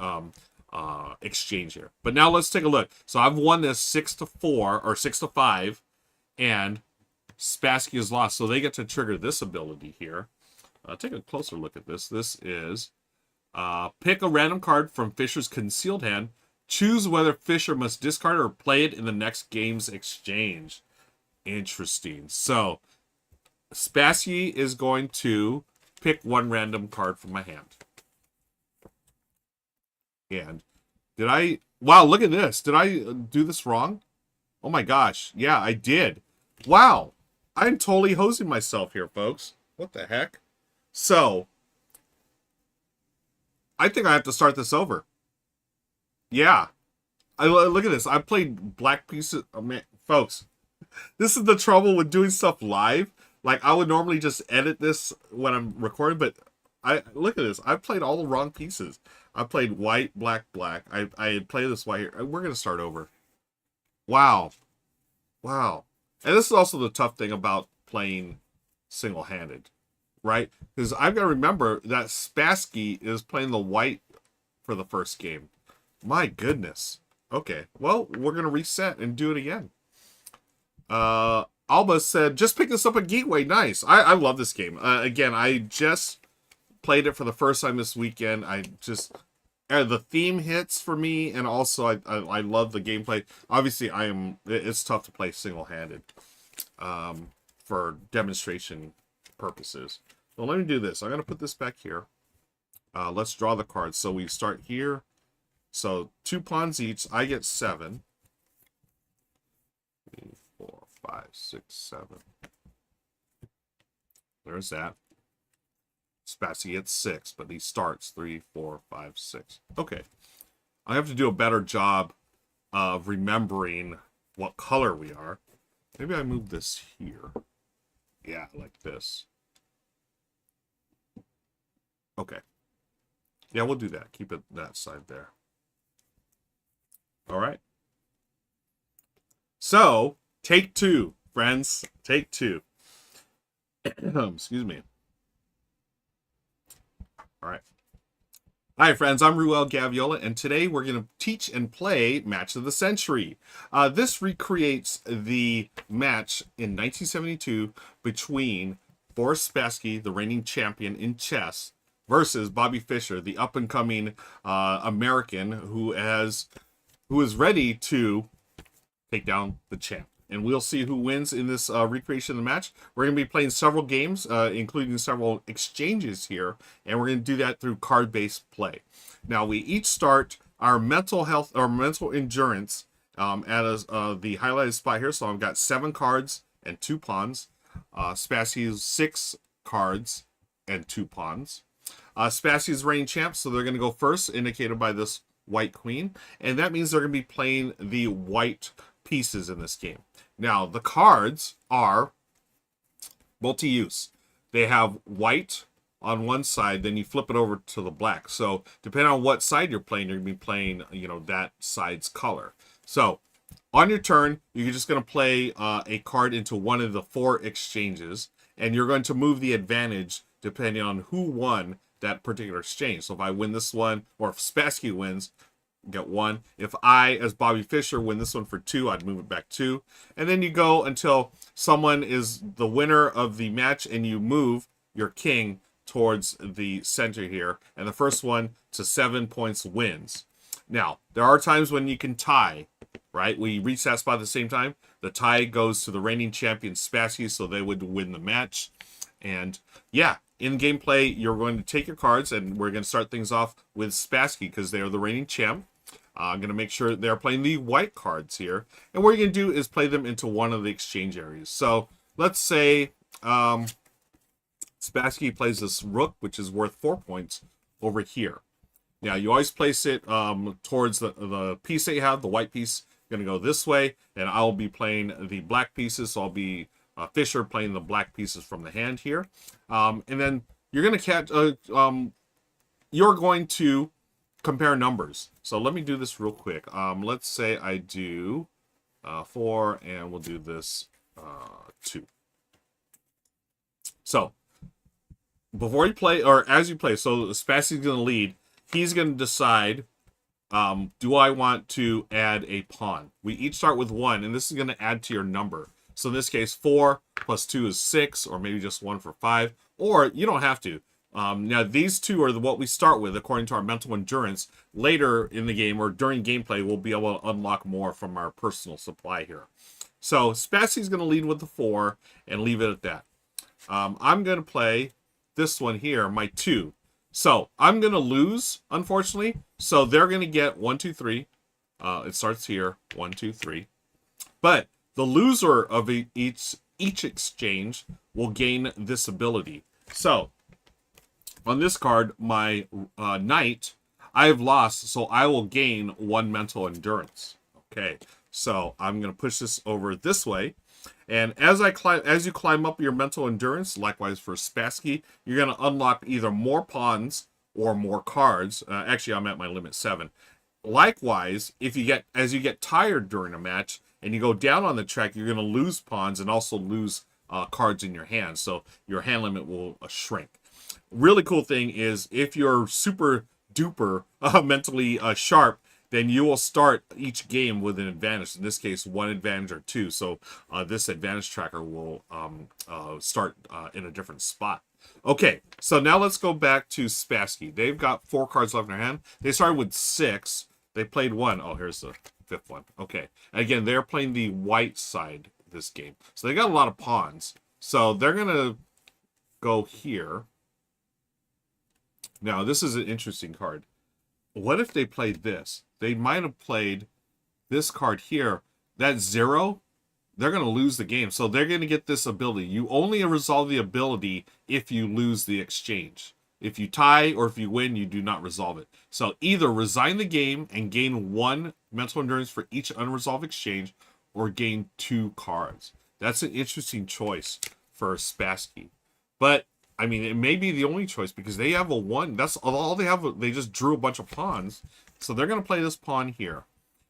exchange here. But now let's take a look. So I've won this 6-4 or 6-5. And Spassky is lost. So they get to trigger this ability here. Take a closer look at this. This is pick a random card from Fisher's concealed hand. Choose whether Fisher must discard or play it in the next game's exchange. Interesting. So, Spassky is going to pick one random card from my hand. And did I... Wow, look at this. Did I do this wrong? Oh my gosh. Yeah, I did. Wow. I'm totally hosing myself here, folks. What the heck? So, I think I have to start this over. Yeah. Look at this. I played black pieces. Oh, man. Folks, this is the trouble with doing stuff live. Like, I would normally just edit this when I'm recording, but look at this. I played all the wrong pieces. I played white, black, black. I played this white here. We're going to start over. Wow. Wow. And this is also the tough thing about playing single-handed, right? Because I've got to remember that Spassky is playing the white for the first game. My goodness. Okay, well, we're going to reset and do it again. Alba said, just pick this up at Gateway. Nice. I love this game. Again, I just played it for the first time this weekend. I just... the theme hits for me, and also I love the gameplay. Obviously, it's tough to play single-handed for demonstration purposes. So let me do this. I'm going to put this back here. Let's draw the cards. So we start here. So 2 pawns each. I get 7. 3, 4, 5, 6, 7. There's that. Spassky gets 6, but he starts 3, 4, 5, 6. Okay. I have to do a better job of remembering what color we are. Maybe I move this here. Yeah, like this. Okay. Yeah, we'll do that. Keep it that side there. All right. So, take 2, friends. Take 2. Excuse me. All right. Hi, friends. I'm Ruel Gaviola, and today we're going to teach and play Match of the Century. This recreates the match in 1972 between Boris Spassky, the reigning champion in chess, versus Bobby Fischer, the up-and-coming American who is ready to take down the champ. And we'll see who wins in this recreation of the match. We're going to be playing several games, including several exchanges here. And we're going to do that through card-based play. Now, we each start our mental health or mental endurance at the highlighted spot here. So I've got 7 cards and 2 pawns. Spassky's 6 cards and 2 pawns. Spassy's reigning champ, so they're going to go first, indicated by this white queen. And that means they're going to be playing the white pieces in this game. Now, the cards are multi-use. They have white on one side, then you flip it over to the black. So, depending on what side you're playing, you're going to be playing, that side's color. So, on your turn, you're just going to play a card into one of the 4 exchanges, and you're going to move the advantage depending on who won that particular exchange. So, if I win this one, or if Spassky wins, get 1. If I, as Bobby Fischer, win this one for 2, I'd move it back 2. And then you go until someone is the winner of the match and you move your king towards the center here. And the first one to 7 points wins. Now, there are times when you can tie, right? We reach that spot at the same time. The tie goes to the reigning champion Spassky, so they would win the match. And yeah, in gameplay, you're going to take your cards, and we're going to start things off with Spassky because they are the reigning champ. I'm going to make sure they're playing the white cards here. And what you're going to do is play them into one of the exchange areas. So let's say Spassky plays this rook, which is worth 4 points over here. Now, you always place it towards the piece that you have. The white piece going to go this way, and I'll be playing the black pieces, so I'll be Fisher playing the black pieces from the hand here. And then you're going to catch... you're going to compare numbers. So let me do this real quick. Let's say I do 4, and we'll do this 2. So, before you play, or as you play, so Spassy's going to lead. He's going to decide, do I want to add a pawn? We each start with 1, and this is going to add to your number. So in this case, 4 plus 2 is 6, or maybe just 1 for 5. Or you don't have to. Now, these two are what we start with according to our mental endurance. Later in the game, or during gameplay, we'll be able to unlock more from our personal supply here. So Spassy's going to lead with the 4 and leave it at that. I'm going to play this one here, my 2. So I'm going to lose, unfortunately. So they're going to get 1, 2, 3. It starts here, 1, 2, 3. But the loser of each exchange will gain this ability. So on this card, my knight, I've lost, so I will gain 1 mental endurance. Okay, so I'm going to push this over this way. And as you climb up your mental endurance, likewise for Spassky, you're going to unlock either more pawns or more cards. Actually, I'm at my limit 7. Likewise, as you get tired during a match and you go down on the track, you're going to lose pawns and also lose cards in your hand. So your hand limit will shrink. Really cool thing is if you're super duper mentally sharp, then you will start each game with an advantage. In this case, 1 advantage or 2. So this advantage tracker will start in a different spot. Okay, so now let's go back to Spassky. They've got 4 cards left in their hand. They started with 6. They played 1. Oh, here's the 5th one. Okay, again, they're playing the white side this game. So they got a lot of pawns. So they're going to go here. Now, this is an interesting card. What if they played this? They might have played this card here. That 0, they're going to lose the game. So they're going to get this ability. You only resolve the ability if you lose the exchange. If you tie or if you win, you do not resolve it. So either resign the game and gain 1 mental endurance for each unresolved exchange, or gain 2 cards. That's an interesting choice for Spassky. But I mean, it may be the only choice because they have a 1. That's all they have. They just drew a bunch of pawns. So they're going to play this pawn here.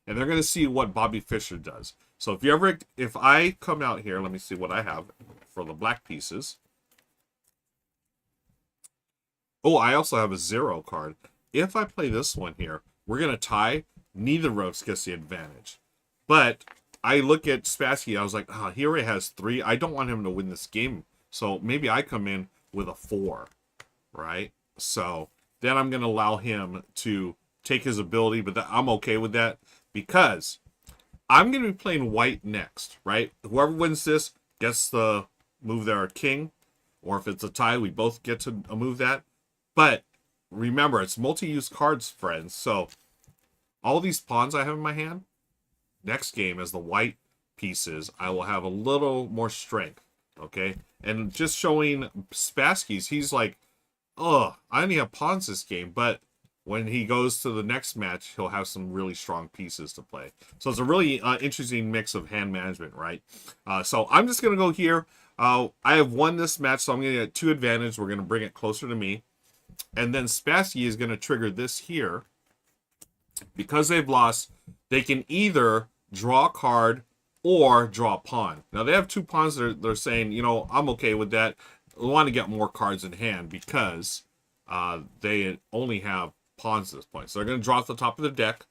And they're going to see what Bobby Fischer does. So if I come out here, let me see what I have for the black pieces. Oh, I also have a 0 card. If I play this one here, we're going to tie. Neither of us gets the advantage. But I look at Spassky. I was like, he already has 3. I don't want him to win this game. So maybe I come in with a 4, right? So then I'm going to allow him to take his ability, but I'm okay with that because I'm going to be playing white next, right? Whoever wins this gets to move their king, or if it's a tie, we both get to move that. But remember, it's multi-use cards, friends. So all these pawns I have in my hand, next game as the white pieces, I will have a little more strength. Okay, and just showing Spassky's, he's like, oh, I only have pawns this game, but when he goes to the next match, he'll have some really strong pieces to play. So it's a really interesting mix of hand management, right? So I'm just going to go here. I have won this match, so I'm going to get 2 advantage. We're going to bring it closer to me. And then Spassky is going to trigger this here. Because they've lost, they can either draw a card or draw a pawn. Now, they have 2 pawns. They're saying, you know, I'm okay with that. I want to get more cards in hand because they only have pawns at this point. So they're going to draw at the top of the deck.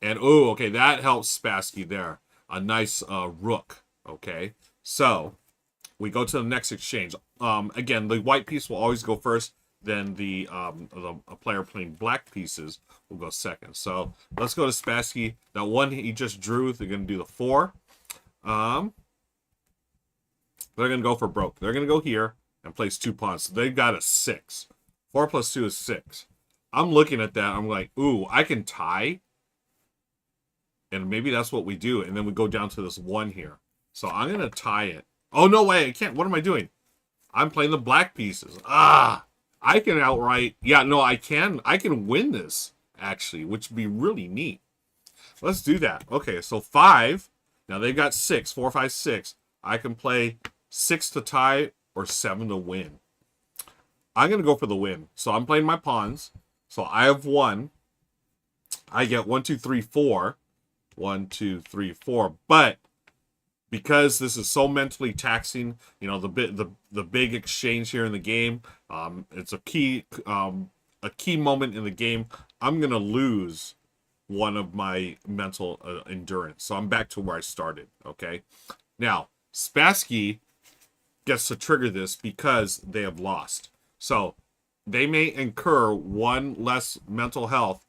And, oh, okay, that helps Spassky there. A nice rook, okay? So we go to the next exchange. Again, the white piece will always go first. Then the player playing black pieces will go second. So let's go to Spassky. That one he just drew, they're going to do the 4. They're going to go for broke. They're going to go here and place 2 pawns. So they've got a 6. 4 plus 2 is 6. I'm looking at that. I'm like, ooh, I can tie. And maybe that's what we do. And then we go down to this 1 here. So I'm going to tie it. Oh, no way. I can't. What am I doing? I'm playing the black pieces. Ah, I can outright. Yeah, no, I can. I can win this actually, which would be really neat. Let's do that. Okay, so 5. Now they've got 6. 4, 5, 6. I can play 6 to tie or 7 to win. I'm going to go for the win. So I'm playing my pawns. So I have 1. I get 1, 2, 3, 4. 1, 2, 3, 4. But because this is so mentally taxing, you know, the big exchange here in the game, it's a key moment in the game. I'm going to lose one of my mental endurance. So I'm back to where I started, okay? Now, Spassky gets to trigger this because they have lost. So they may incur 1 less mental health.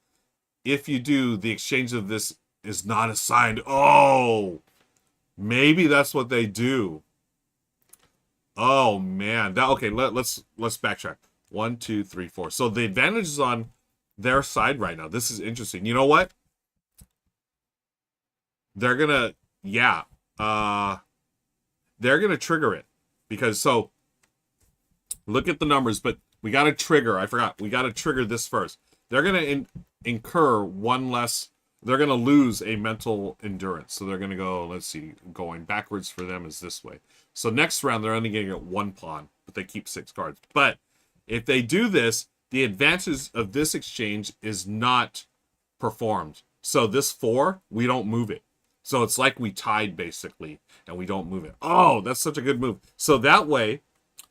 If you do, the exchange of this is not assigned. Oh, maybe that's what they do. Oh man, that okay. Let's backtrack. 1, 2, 3, 4. So the advantage is on their side right now. This is interesting. You know what? They're gonna, yeah, they're gonna trigger it because so look at the numbers, but we got to trigger. I forgot. We got to trigger this first. They're gonna incur 1 less. They're gonna lose a mental endurance. So they're gonna go. Let's see. Going backwards for them is this way. So next round they're only gonna get 1 pawn, but they keep 6 cards. But if they do this, the advantage of this exchange is not performed. So this 4, we don't move it. So it's like we tied basically, and we don't move it. Oh, that's such a good move. So that way,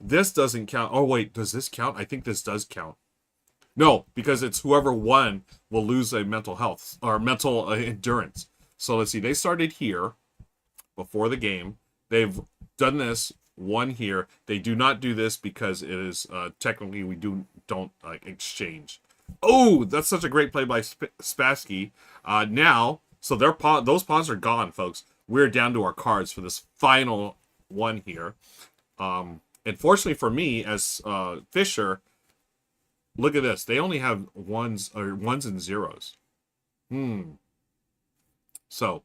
this doesn't count. Oh wait, does this count? I think this does count. No, because it's whoever won will lose a mental health or mental endurance. So let's see. They started here before the game. They've done this 1 here. They do not do this because it is technically we don't exchange. Oh, that's such a great play by Spassky. Now, so those pawns are gone, folks. We're down to our cards for this final one here. And fortunately for me, as Fisher, look at this. They only have ones and zeros. So,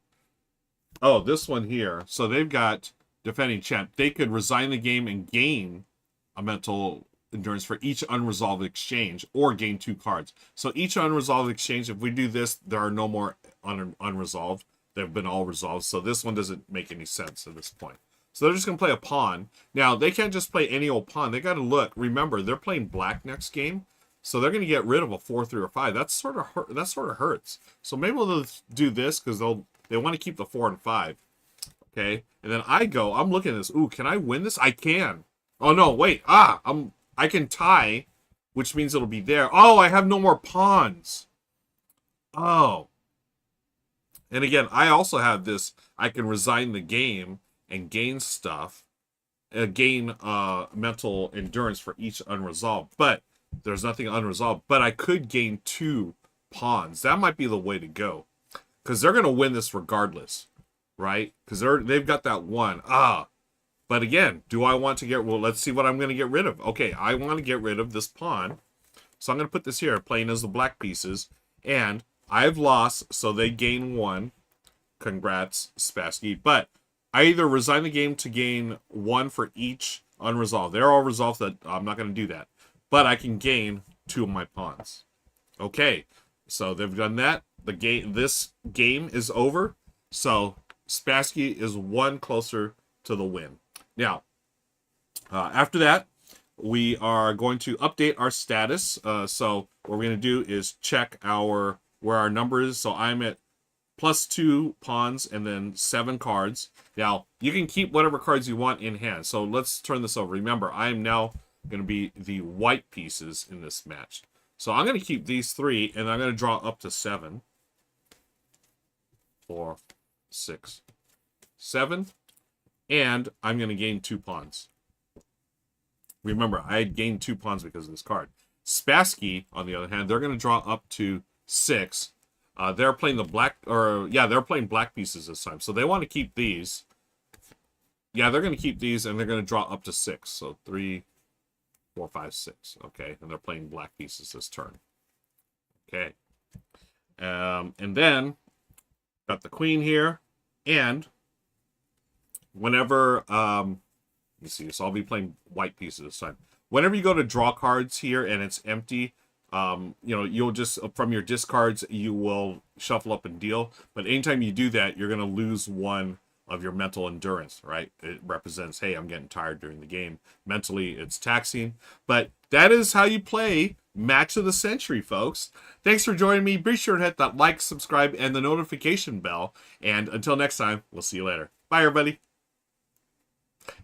oh, this one here. So they've got defending champ. They could resign the game and gain a mental endurance for each unresolved exchange, or gain 2 cards. So each unresolved exchange, if we do this, there are no more unresolved. They've been all resolved. So this one doesn't make any sense at this point. So they're just going to play a pawn. Now, they can't just play any old pawn. They got to look. Remember, they're playing black next game. So they're going to get rid of a 4, 3, or 5. That sort of hurts. So maybe they'll do this because they want to keep the 4 and 5. Okay, and then I'm looking at this. Ooh, can I win this? I can. Oh no, wait. I can tie, which means it'll be there. Oh, I have no more pawns. Oh. And again, I also have this. I can resign the game and gain stuff. Gain mental endurance for each unresolved. But there's nothing unresolved. But I could gain 2 pawns. That might be the way to go. Because they're going to win this regardless. Right? Because they've got that 1. But again, do I want to let's see what I'm going to get rid of. Okay, I want to get rid of this pawn. So I'm going to put this here, playing as the black pieces. And I've lost, so they gain 1. Congrats, Spassky. But I either resign the game to gain 1 for each unresolved. They're all resolved, so I'm not going to do that. But I can gain 2 of my pawns. Okay, so they've done that. This game is over. So Spassky is 1 closer to the win. Now, after that, we are going to update our status. So what we're going to do is check where our number is. So I'm at +2 pawns and then 7 cards. Now, you can keep whatever cards you want in hand. So let's turn this over. Remember, I am now going to be the white pieces in this match. So I'm going to keep these 3, and I'm going to draw up to 7. 4, 6, 7. And I'm going to gain 2 pawns. Remember, I had gained 2 pawns because of this card. Spassky, on the other hand, they're going to draw up to 6. They're playing they're playing black pieces this time. So they want to keep these. Yeah, they're going to keep these, and they're going to draw up to 6. So 3, 4, 5, 6. Okay, and they're playing black pieces this turn. Okay. And then, got the queen here, and whenever You see, so I'll be playing white pieces this time. Whenever you go to draw cards here and it's empty, you know, you'll just, from your discards, you will shuffle up and deal. But anytime you do that, you're going to lose one of your mental endurance, right? It represents, hey, I'm getting tired during the game. Mentally, it's taxing. But that is how you play Match of the Century, folks. Thanks for joining me. Be sure to hit that like, subscribe, and the notification bell. And until next time, we'll see you later. Bye, everybody.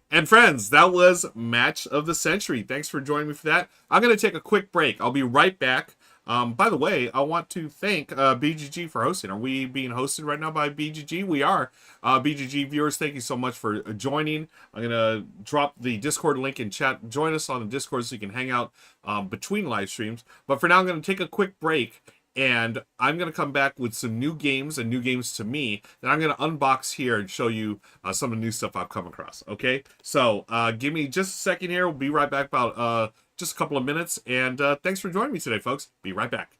And friends, that was Match of the Century. Thanks for joining me for that. I'm going to take a quick break. I'll be right back. By the way, I want to thank BGG for hosting. Are we being hosted right now by BGG? We are. BGG viewers, thank you so much for joining. I'm going to drop the Discord link in chat. Join us on the Discord so you can hang out between live streams. But for now, I'm going to take a quick break. And I'm going to come back with some new games and new games to me that I'm going to unbox here and show you some of the new stuff I've come across. Okay, so give me just a second here. We'll be right back about just a couple of minutes. And thanks for joining me today, folks. Be right back.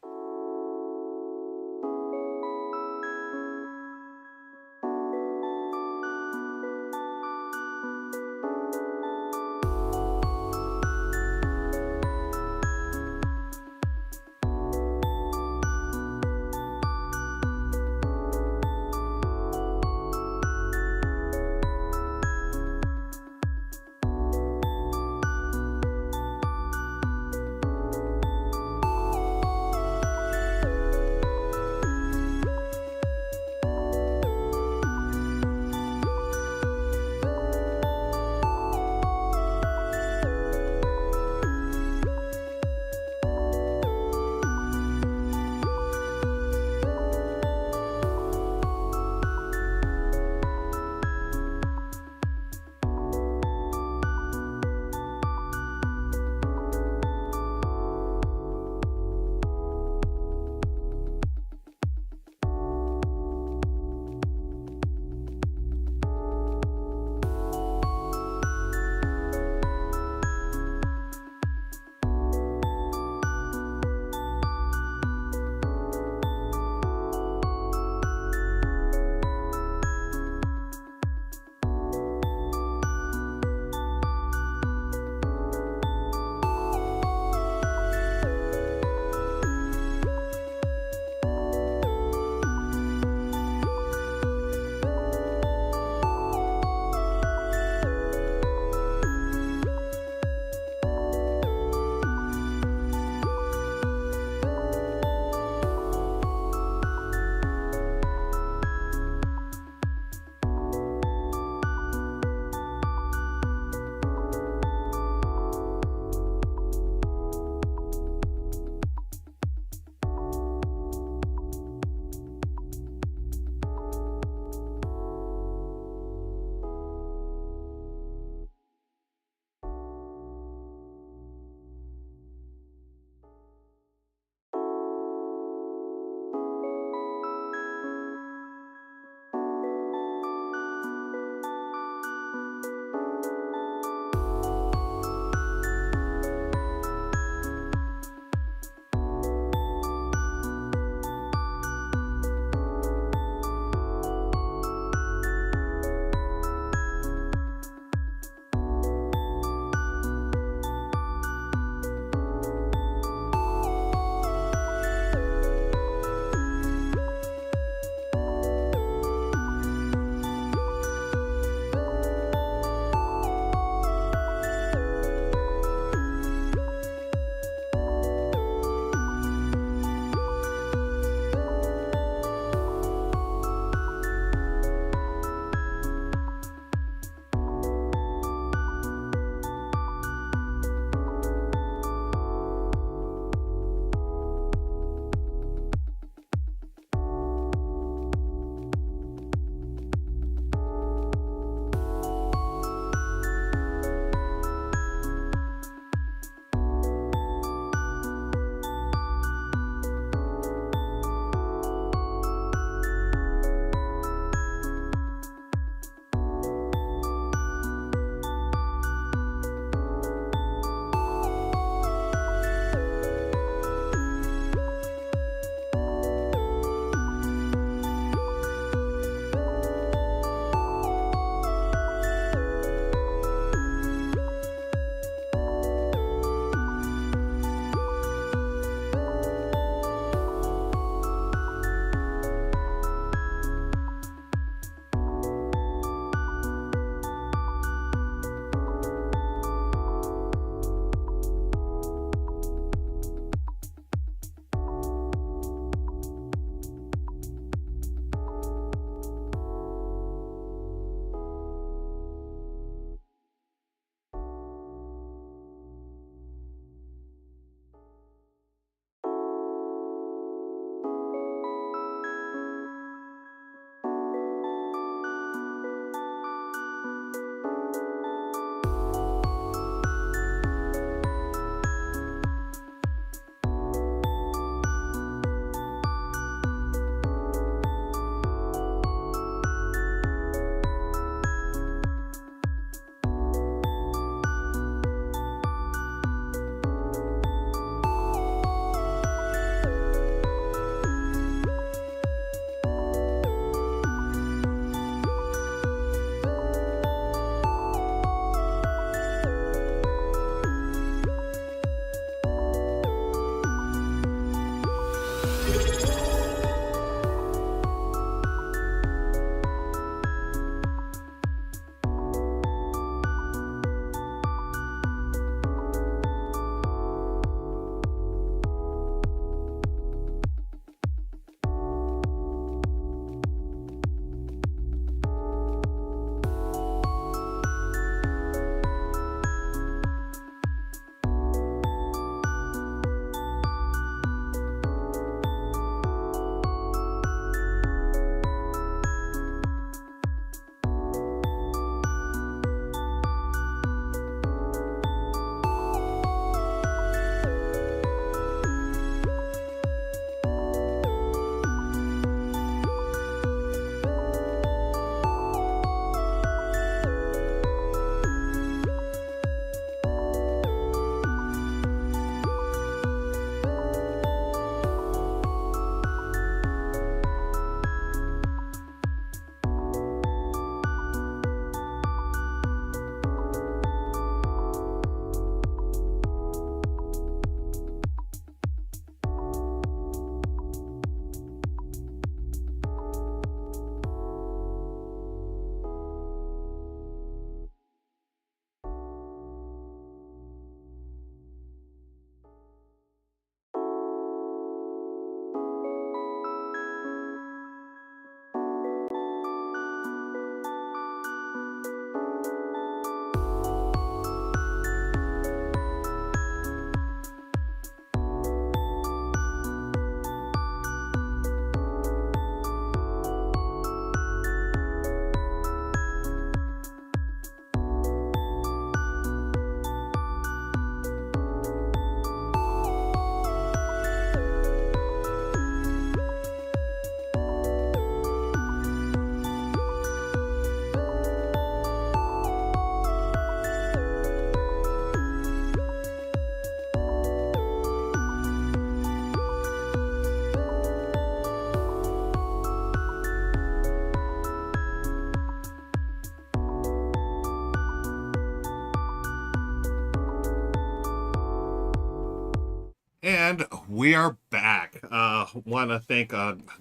And we are back. Want to thank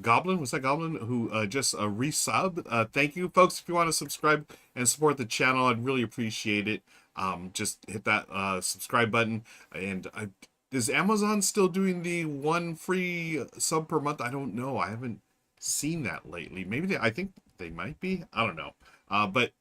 Goblin. Was that Goblin who just resub? Thank you, folks. If you want to subscribe and support the channel, I'd really appreciate it. Just hit that subscribe button. And is Amazon still doing the one free sub per month? I don't know. I haven't seen that lately. Maybe I think they might be. I don't know. But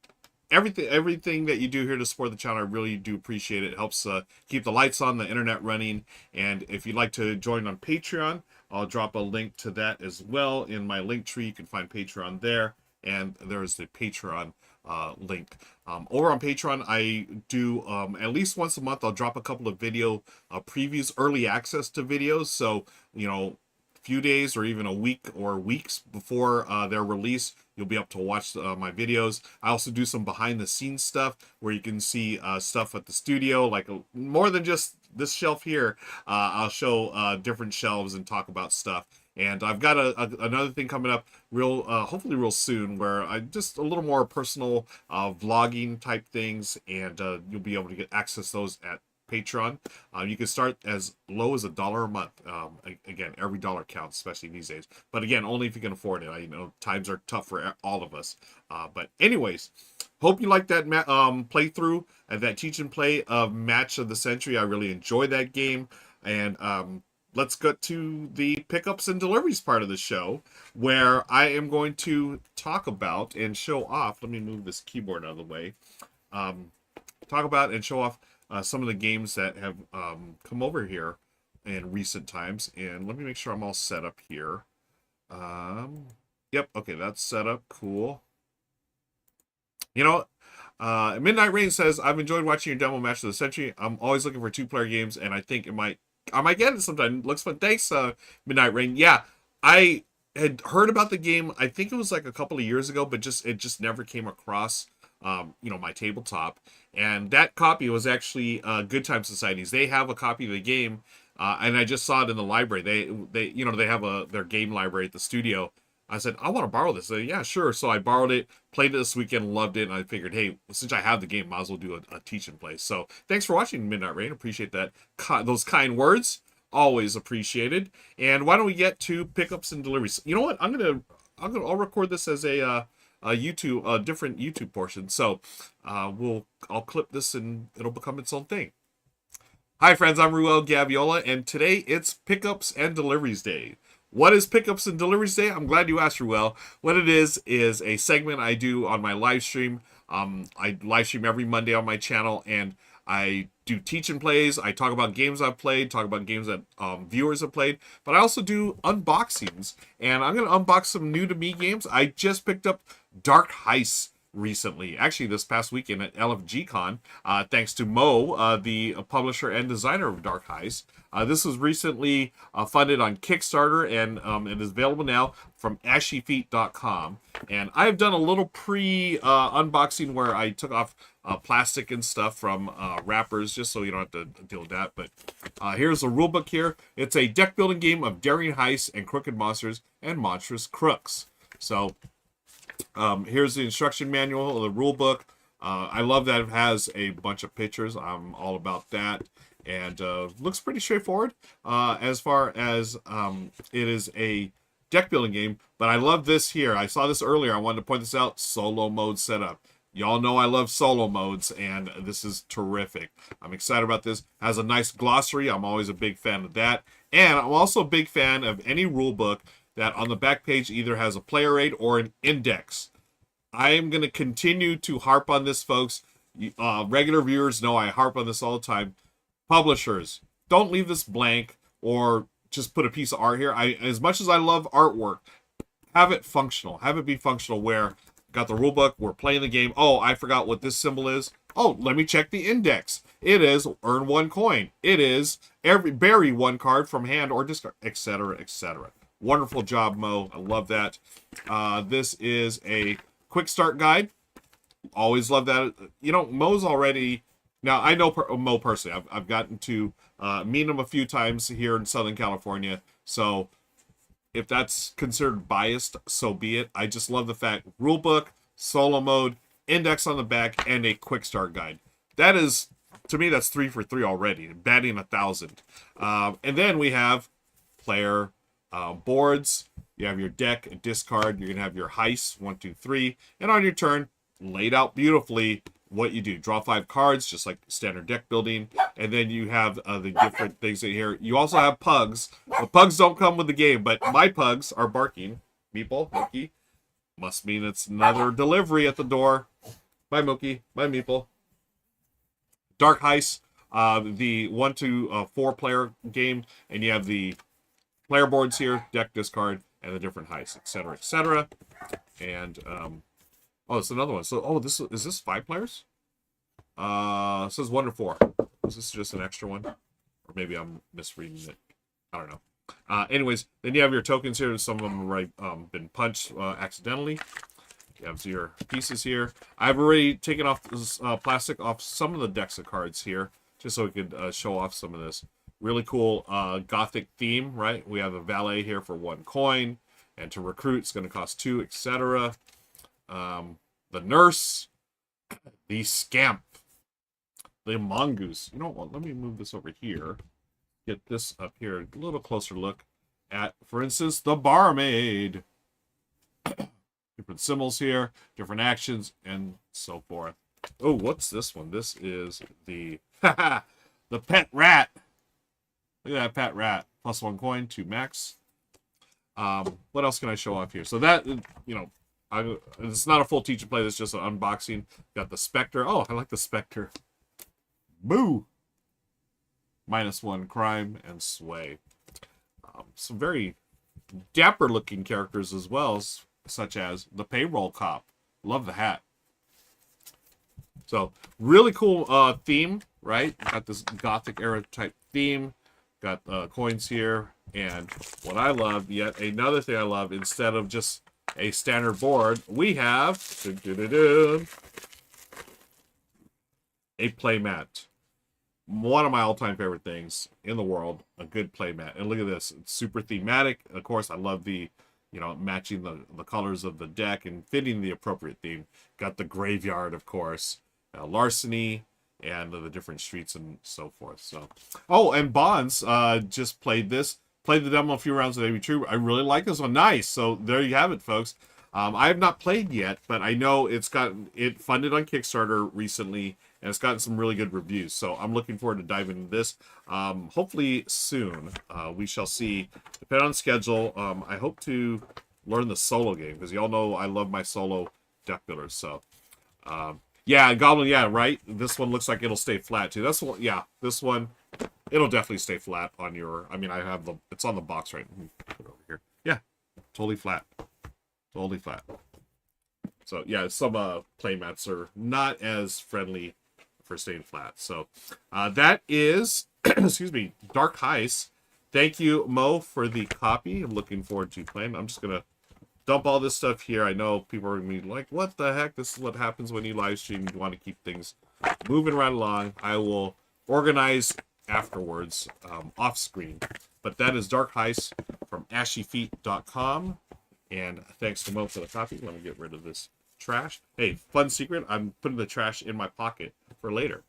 everything that you do here to support the channel, I really do appreciate it. It helps keep the lights on, the internet running. And if you'd like to join on Patreon, I'll drop a link to that as well in my link tree. You can find Patreon there, and there's the Patreon link. Over on Patreon, I do at least once a month, I'll drop a couple of video previews, early access to videos. So, you know, few days or even a week or weeks before their release, you'll be able to watch my videos. I also do some behind the scenes stuff where you can see stuff at the studio, like more than just this shelf here. I'll show different shelves and talk about stuff. And I've got another thing coming up hopefully real soon, where I just a little more personal vlogging type things, and you'll be able to get access to those at Patreon. You can start as low as $1 a month. Again, every dollar counts, especially these days. But again, only if you can afford it. You know, times are tough for all of us. But anyways, hope you like that playthrough and that teach and play of Match of the Century. I really enjoyed that game. And let's get to the pickups and deliveries part of the show, where I am going to talk about and show off. Let me move this keyboard out of the way. Talk about and show off some of the games that have come over here in recent times. And let me make sure I'm all set up here. Yep, okay, that's set up. Cool. You know, Midnight Rain says, I've enjoyed watching your demo Match of the Century. I'm always looking for two-player games, and I think I might get it sometime. Looks fun. Thanks, Midnight Rain. Yeah, I had heard about the game. I think it was like a couple of years ago, but it just never came across you know, my tabletop. And that copy was actually Good Time Societies. They have a copy of the game, and I just saw it in the library. They you know, they have their game library at the studio. I said, I want to borrow this. They said, yeah, sure. So I borrowed it, played it this weekend, loved it, and I figured, hey, since I have the game, might as well do a teach and play. So thanks for watching, Midnight Rain. Appreciate that. Those kind words, always appreciated. And why don't we get to pickups and deliveries? You know what? I'll record this as a different YouTube portion. So I'll clip this and it'll become its own thing. Hi friends, I'm Ruel Gaviola, and today it's Pickups and Deliveries Day. What is Pickups and Deliveries Day? I'm glad you asked, Ruel. What it is a segment I do on my live stream. I live stream every Monday on my channel, and I do teach and plays. I talk about games I've played, talk about games that viewers have played, but I also do unboxings. And I'm going to unbox some new to me games. I just picked up Dark Heist recently, actually this past weekend at LFG-Con, thanks to Mo, the publisher and designer of Dark Heist. This was recently funded on Kickstarter, and it is available now from ashyfeet.com. And I've done a little pre-unboxing where I took off plastic and stuff from wrappers, just so you don't have to deal with that. But here's the rulebook here. It's a deck building game of daring heists and crooked monsters and monstrous crooks. So here's the instruction manual, the rule book. I love that it has a bunch of pictures. I'm all about that. And looks pretty straightforward as far as it is a deck building game. But I love this here. I saw this earlier. I wanted to point this out. Solo mode setup. Y'all know I love solo modes, and this is terrific. I'm excited about this. Has a nice glossary. I'm always a big fan of that. And I'm also a big fan of any rule book that on the back page either has a player aid or an index. I am going to continue to harp on this, folks. Regular viewers know I harp on this all the time. Publishers, don't leave this blank or just put a piece of art here. As much as I love artwork, have it functional. Have it be functional where got the rule book, we're playing the game. Oh, I forgot what this symbol is. Oh, let me check the index. It is earn 1 coin. It is bury 1 card from hand or discard, etc., etc. Wonderful job, Mo. I love that. This is a quick start guide. Always love that. You know, Mo's already... Now, I know Mo personally. I've gotten to meet him a few times here in Southern California. So, if that's considered biased, so be it. I just love the fact, rulebook, solo mode, index on the back, and a quick start guide. That is to me, that's 3 for 3 already, batting 1,000. And then we have player boards. You have your deck, a discard. You're gonna have your heist, 1, 2, 3, and on your turn, laid out beautifully. What you do, draw 5 cards, just like standard deck building, and then you have the different things in here. You also have pugs. The pugs don't come with the game, but my pugs are barking. Meeple, Mookie, must mean it's another delivery at the door. Bye, Mookie. Bye, Meeple. Dark Heist, the 1 to 4 player game, and you have the player boards here, deck, discard, and the different heists, etc., etc. And oh, it's another one. So, oh, is this 5 players? It says 1 to 4. Is this just an extra one? Or maybe I'm misreading it. I don't know. Anyways, then you have your tokens here. Some of them have already been punched accidentally. You have your pieces here. I've already taken off this plastic off some of the decks of cards here, just so we could show off some of this. Really cool Gothic theme, right? We have a valet here for 1 coin, and to recruit, it's going to cost 2, etc. The nurse, the scamp, the mongoose. You know what? Let me move this over here. Get this up here. A little closer look at, for instance, the barmaid. Different symbols here, different actions, and so forth. Oh, what's this one? This is the the pet rat. Look at that pet rat. Plus 1 coin, 2 max. What else can I show off here? So that, you know, it's not a full teach and play. This is just an unboxing. Got the Spectre. Oh, I like the Spectre. Boo! -1 crime and sway. Some very dapper looking characters as well, such as the payroll cop. Love the hat. So really cool theme, right? Got this Gothic era type theme. Got coins here, and what I love, yet another thing I love, instead of just a standard board, we have a playmat. One of my all-time favorite things in the world, a good playmat. And look at this, it's super thematic. Of course, I love the, you know, matching the colors of the deck and fitting the appropriate theme. Got the graveyard, of course, larceny, and the different streets and so forth. So, oh, and Bonds just played this. Played the demo a few rounds of AB True. I really like this one. Nice. So there you have it, folks. I have not played yet, but I know it's gotten it funded on Kickstarter recently, and it's gotten some really good reviews. So I'm looking forward to diving into this. Hopefully soon. We shall see. Depending on schedule, I hope to learn the solo game, because y'all know I love my solo deck builders. So, yeah, Goblin, yeah, right? This one looks like it'll stay flat, too. That's one, yeah, this one, it'll definitely stay flat on your, I mean, I have the, it's on the box right, let me put it over here. Yeah, totally flat. Totally flat. So, yeah, some playmats are not as friendly for staying flat. So, that is, excuse me, Dark Heist. Thank you, Mo, for the copy. I'm looking forward to playing. I'm just going to dump all this stuff here. I know people are going to be like, what the heck? This is what happens when you live stream. You want to keep things moving right along. I will organize afterwards, off screen. But that is Dark Heist from ashyfeet.com. And thanks to Mo for the copy. Let me get rid of this trash. Hey, fun secret. I'm putting the trash in my pocket for later.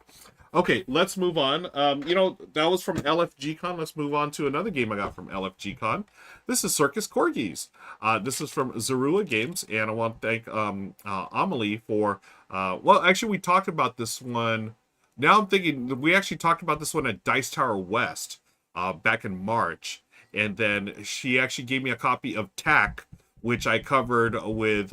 Okay, let's move on. You know, that was from LFGCon. Let's move on to another game I got from LFGCon. This is Circus Corgis. This is from Zorua Games, and I want to thank Amelie for... well, actually, we talked about this one. Now I'm thinking, we actually talked about this one at Dice Tower West back in March, and then she actually gave me a copy of TAC, which I covered with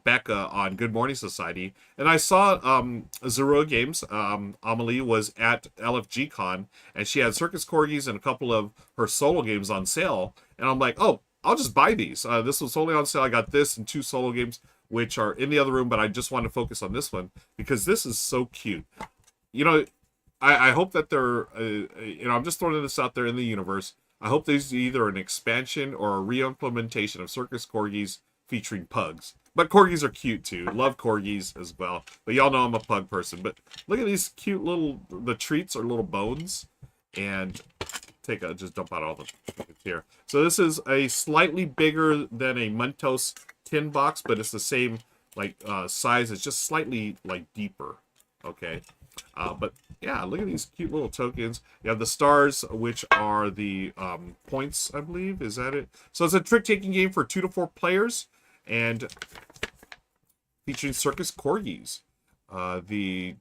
Becca on Good Morning Society. And I saw Zorua Games, Amelie was at LFGCon, and she had Circus Corgis and a couple of her solo games on sale. And I'm like, oh, I'll just buy these. This was totally on sale. I got this and 2 solo games, which are in the other room, but I just want to focus on this one because this is so cute. You know, I hope that they're, you know, I'm just throwing this out there in the universe. I hope there's either an expansion or a re-implementation of Circus Corgis featuring pugs. But corgis are cute too. Love corgis as well. But y'all know I'm a pug person. But look at these cute little, the treats are little bones. And just dump out all the here. So this is a slightly bigger than a Mentos tin box, but it's the same like size. It's just slightly like deeper. Okay. But yeah, look at these cute little tokens. You have the stars, which are the points, I believe. Is that it? So it's a trick-taking game for 2 to 4 players, and featuring circus corgis. The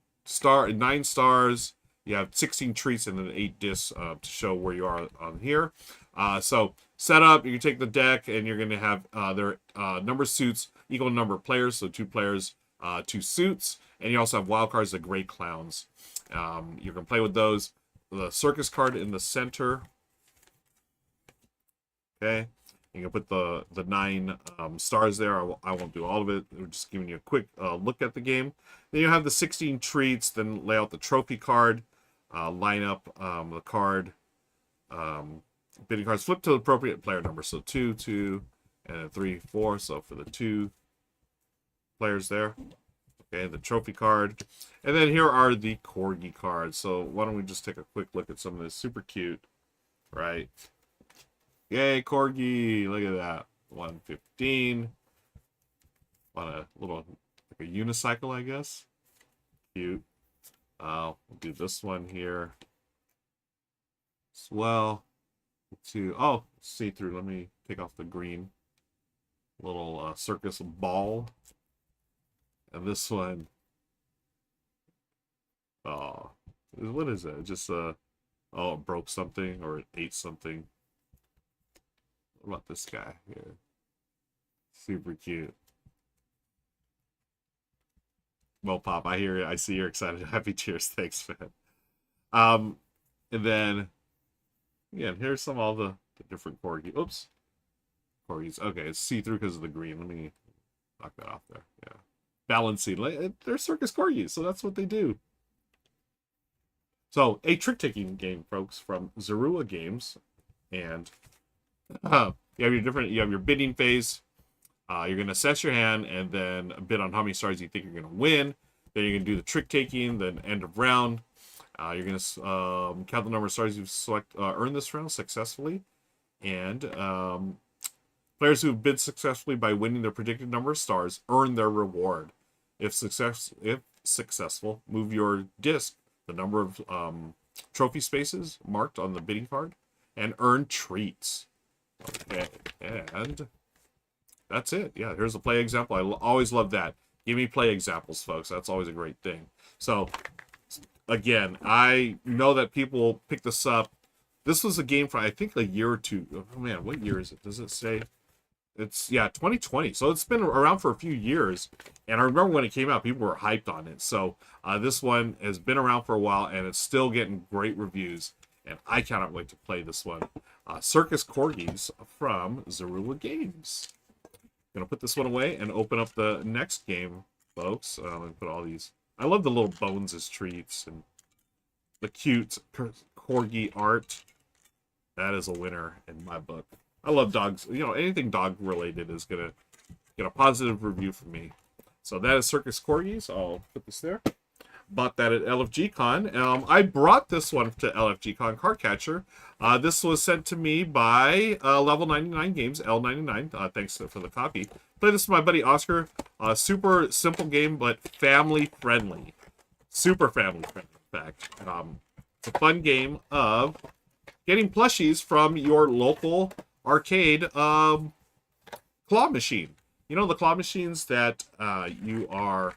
9 stars. You have 16 treats and then 8 discs to show where you are on here. So set up, you can take the deck, and you're going to have their number of suits equal to number of players. So 2 players, 2 suits. And you also have wild cards, the gray clowns. You can play with those. The circus card in the center. Okay. You can put the 9 stars there. I won't do all of it. We're just giving you a quick look at the game. Then you have the 16 treats. Then lay out the trophy card. Line up the card. Bidding cards. Flip to the appropriate player number. So 2, 2, and 3, 4. So for the 2 players there. Okay, the trophy card. And then here are the corgi cards. So why don't we just take a quick look at some of this. Super cute, right? Yay, corgi! Look at that. 115. On a little, like a unicycle, I guess. Cute. We'll do this one here as well. Oh, see-through. Let me take off the green. Little circus ball. And this one, oh, what is it? Just oh, it broke something or it ate something. What about this guy here? Super cute. Well, Pop, I see you're excited. Happy cheers, thanks, man. And then again, here's all the different corgi. Oops, corgis. Okay, it's see-through because of the green. Let me knock that off there. Yeah. Balancing. They're circus corgis, so that's what they do. So, a trick-taking game, folks, from Zorua Games, and you have your bidding phase. You're going to assess your hand and then bid on how many stars you think you're going to win. Then you're going to do the trick-taking, then end of round. You're going to count the number of stars you've earned this round successfully, and players who have bid successfully by winning their predicted number of stars earn their reward. If successful, move your disc, the number of trophy spaces marked on the bidding card, and earn treats. Okay, and that's it. Yeah, here's a play example. I always love that. Give me play examples, folks. That's always a great thing. So, again, I know that people pick this up. This was a game for, I think, a year or two. Oh, man, what year is it? Does it say? It's, yeah, 2020. So it's been around for a few years. And I remember when it came out, people were hyped on it. So this one has been around for a while, and it's still getting great reviews. And I cannot wait to play this one. Circus Corgis from Zorua Games. Gonna put this one away and open up the next game, folks. Let me put all these. I love the little bones as treats and the cute corgi art. That is a winner in my book. I love dogs. You know, anything dog related is gonna get a positive review from me. So that is Circus Corgis. I'll put this there. Bought that at LFG Con. I brought this one to LFG Con Card Catcher. This was sent to me by Level 99 Games, L99. Thanks for the copy. Played this with my buddy Oscar. Super simple game, but family friendly. Super family friendly, in fact. It's a fun game of getting plushies from your local arcade claw machine. You know, the claw machines that you are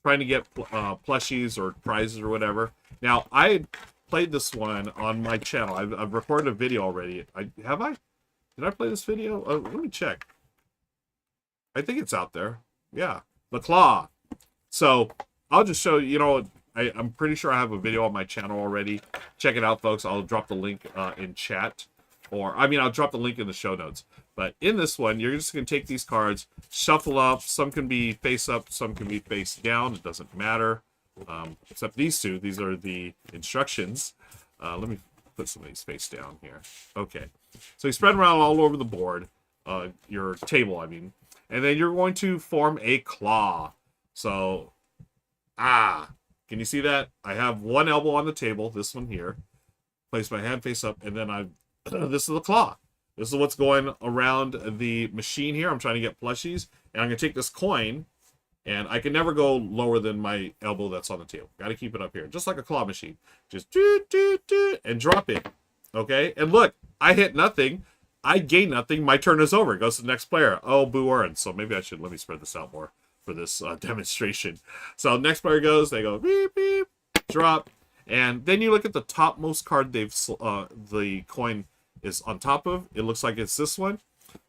trying to get plushies or prizes or whatever. Now, I played this one on my channel. I've recorded a video already. Have I? Did I play this video? Let me check. I think it's out there. Yeah, the claw. So I'll just show you. You know, I'm pretty sure I have a video on my channel already. Check it out, folks. I'll drop the link in chat. Or, I mean, I'll drop the link in the show notes. But in this one, you're just going to take these cards, shuffle up. Some can be face up, some can be face down. It doesn't matter. Except these two. These are the instructions. Let me put some of these face down here. Okay. So you spread them around all over the board. Your table, I mean. And then you're going to form a claw. So, can you see that? I have one elbow on the table, this one here. Place my hand face up, and then this is the claw. This is what's going around the machine here. I'm trying to get plushies. And I'm going to take this coin, And I can never go lower than my elbow that's on the table. Got to keep it up here, just like a claw machine. Just do, do, do, and drop it. Okay? And look, I hit nothing. I gain nothing. My turn is over. It goes to the next player. Oh, boo earned. So maybe I should, let me spread this out more for this demonstration. So next player goes, they go beep, beep, drop. And then you look at the topmost card the coin is on top of. It looks like it's this one.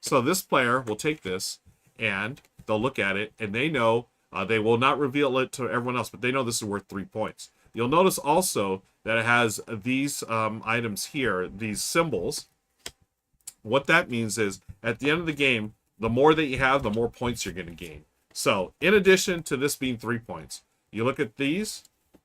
So this player will take this and they'll look at it and they know they will not reveal it to everyone else, but they know this is worth 3 points. You'll notice also that it has these items here, these symbols. What that means is at the end of the game, the more that you have, the more points you're going to gain. So in addition to this being 3 points, you look at these,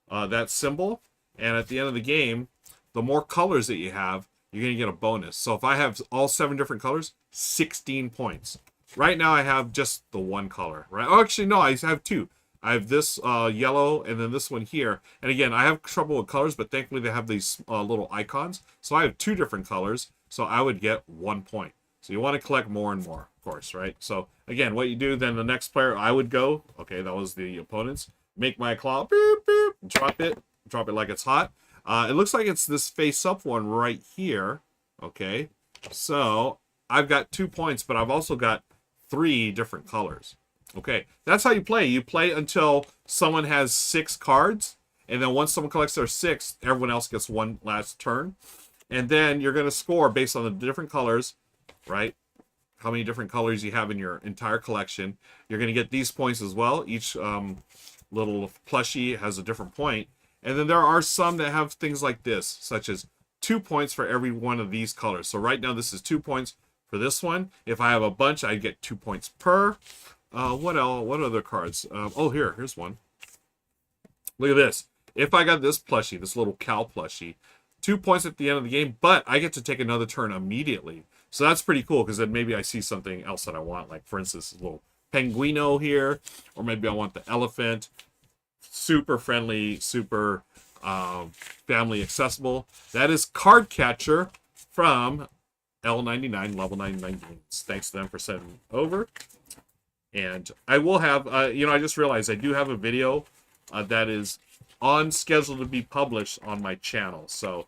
that symbol, and at the end of the game, the more colors that you have, you're going to get a bonus. So if I have all 7 different colors, 16 points. Right now I have just the one color, right? Oh, actually, no, I have 2. I have this yellow and then this one here. And again, I have trouble with colors, but thankfully they have these little icons. So I have 2 different colors, so I would get 1 point. So you want to collect more and more, of course, right? So again, what you do, then the next player, I would go, okay, that was the opponents, make my claw, boop, boop, drop it like it's hot. It looks like it's this face-up one right here, okay? So I've got 2 points, but I've also got 3 different colors. Okay, that's how you play. You play until someone has 6 cards, and then once someone collects their 6, everyone else gets one last turn. And then you're going to score based on the different colors, right? How many different colors you have in your entire collection. You're going to get these points as well. Each little plushie has a different point. And then there are some that have things like this, such as 2 points for every one of these colors. So right now this is 2 points for this one. If I have a bunch, I get 2 points per. What else? What other cards? Oh, here's one. Look at this. If I got this plushie, this little cow plushie, 2 points at the end of the game, but I get to take another turn immediately. So that's pretty cool, because then maybe I see something else that I want. Like, for instance, a little penguino here, or maybe I want the elephant. Super friendly, super family accessible. That is Card Catcher from L99, level 99 games. Thanks to them for sending over. And I will have, I just realized I do have a video that is on schedule to be published on my channel. So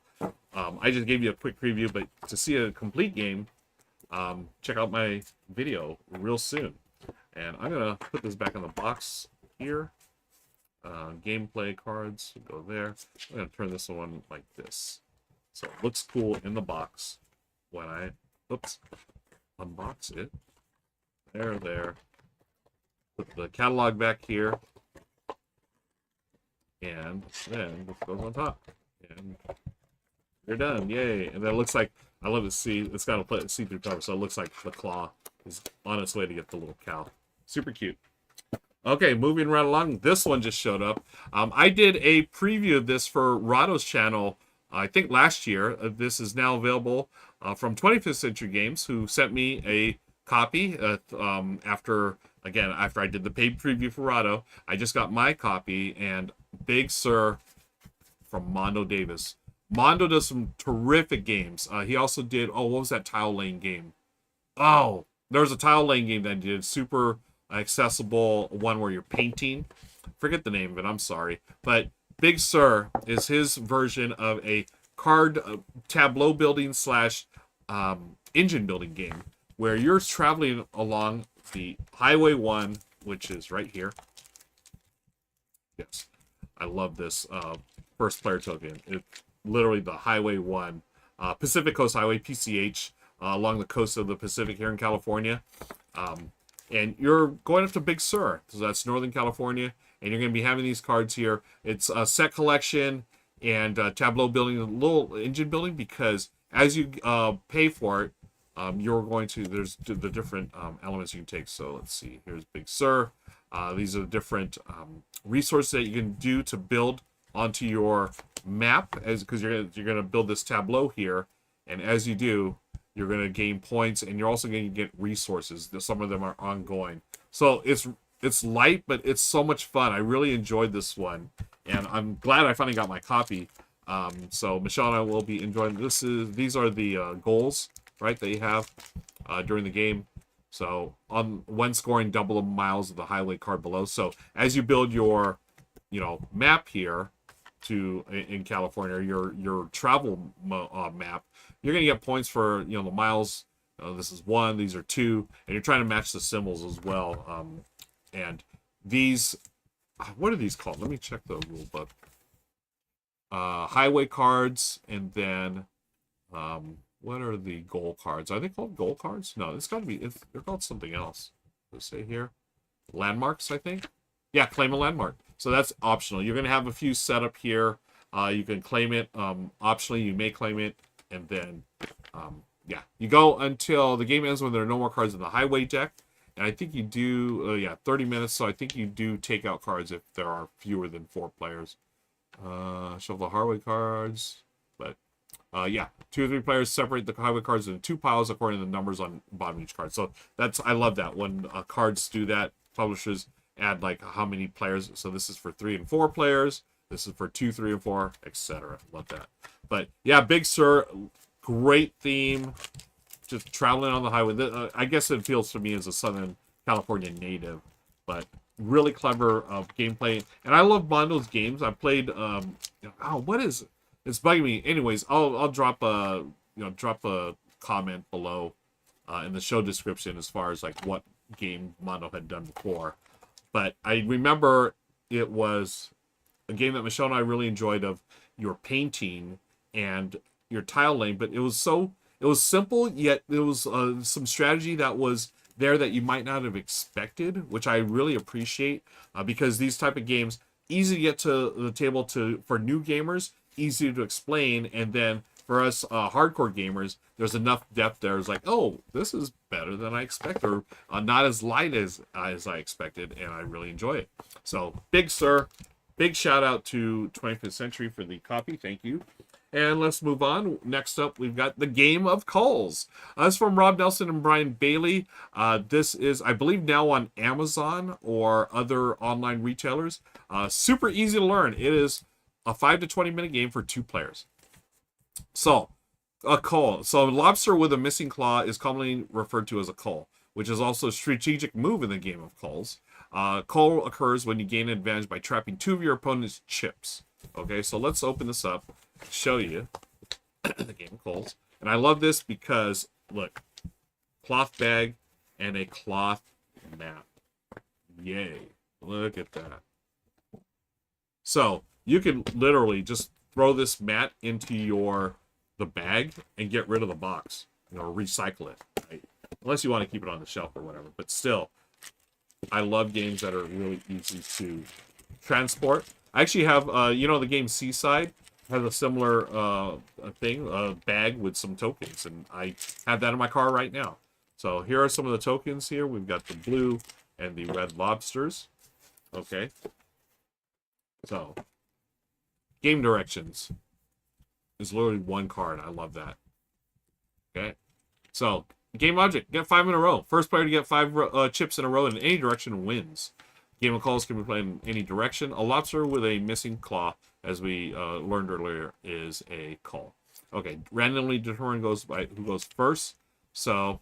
I just gave you a quick preview, but to see a complete game, check out my video real soon. And I'm going to put this back in the box here. Gameplay cards go there. I'm going to turn this one like this. So it looks cool in the box when I, unbox it. There. Put the catalog back here. And then this goes on top. And you're done. Yay. And then it looks like, I love to see, it's got a see-through cover, so it looks like the claw is on its way to get the little cow. Super cute. Okay, moving right along. This one just showed up. I did a preview of this for Rado's channel, I think last year. This is now available from 25th Century Games, who sent me a copy after I did the paid preview for Rado. I just got my copy, and Big Sir from Mondo Davis. Mondo does some terrific games. He also did, what was that tile laying game? Oh, there was a tile laying game that he did, super accessible, one where you're painting. Forget the name of it, I'm sorry. But Big Sir is his version of a card tableau building slash engine building game where you're traveling along the Highway 1, which is right here. Yes, I love this first player token. It's literally the Highway 1, Pacific Coast Highway, PCH, along the coast of the Pacific here in California. And you're going up to Big Sur, so that's Northern California, and you're going to be having these cards here. It's a set collection and tableau building, a little engine building, because as you pay for it, you're going to, there's the different elements you can take. So let's see, here's Big Sur. These are the different resources that you can do to build onto your map, because you're going to build this tableau here, and as you do, you're going to gain points, and you're also going to get resources. Some of them are ongoing. So it's light, but it's so much fun. I really enjoyed this one, and I'm glad I finally got my copy. So Michelle and I will be enjoying. These are the goals, right, that you have during the game. So on one scoring double the miles of the highway card below. So as you build your, map here to in California, your travel map, you're gonna get points for the miles. This is 1, these are 2, and you're trying to match the symbols as well. And these, what are these called? Let me check the rule book. Highway cards, and then what are the goal cards? Are they called goal cards? No, it's got to be. They're called something else. Let's say here, landmarks. I think. Yeah, claim a landmark. So that's optional. You're gonna have a few set up here. You can claim it. Optionally, you may claim it, and then yeah, you go until the game ends when there are no more cards in the highway deck. And I think you do. Yeah, 30 minutes. So I think you do take out cards if there are fewer than 4 players. Shuffle the highway cards, but yeah, 2 or 3 players separate the highway cards into 2 piles according to the numbers on the bottom of each card. So I love that when cards do that. Publishers add like how many players. So this is for 3 and 4 players. This is for 2, 3, and 4, etc. Love that. But yeah, Big Sur, great theme. Just traveling on the highway. I guess it feels to me as a Southern California native, but really clever gameplay. And I love Mondo's games. I played. What is it? It's bugging me. Anyways, I'll drop a comment below in the show description as far as like what game Mondo had done before. But I remember it was a game that Michelle and I really enjoyed of your painting and your tile laying, but it was simple, yet there was some strategy that was there that you might not have expected, which I really appreciate because these type of games, easy to get to the table for new gamers, easy to explain, and then for us hardcore gamers, there's enough depth there. It's like, oh, this is better than I expected, or not as light as I expected, and I really enjoy it. So, Big Sur, big shout out to 25th Century for the copy. Thank you. And let's move on. Next up, we've got The Game of Calls. This is from Rob Nelson and Brian Bailey. This is, I believe, now on Amazon or other online retailers. Super easy to learn. It is a 5 to 20 minute game for 2 players. So, a call. So, a lobster with a missing claw is commonly referred to as a call, which is also a strategic move in the game of calls. Call occurs when you gain an advantage by trapping 2 of your opponent's chips. Okay, so let's open this up, show you the game of calls. And I love this because, look, cloth bag and a cloth map. Yay. Look at that. So, you can literally just throw this mat into the bag and get rid of the box. Recycle it. Right? Unless you want to keep it on the shelf or whatever. But still, I love games that are really easy to transport. I actually have, the game Seaside has a similar thing, a bag with some tokens. And I have that in my car right now. So here are some of the tokens here. We've got the blue and the red lobsters. Okay. So, game directions is literally 1 card. I love that. Okay. So, game logic. Get 5 in a row. First player to get 5 chips in a row in any direction wins. Game of calls can be played in any direction. A lobster with a missing claw, as we learned earlier, is a call. Okay. Randomly determined who goes first. So,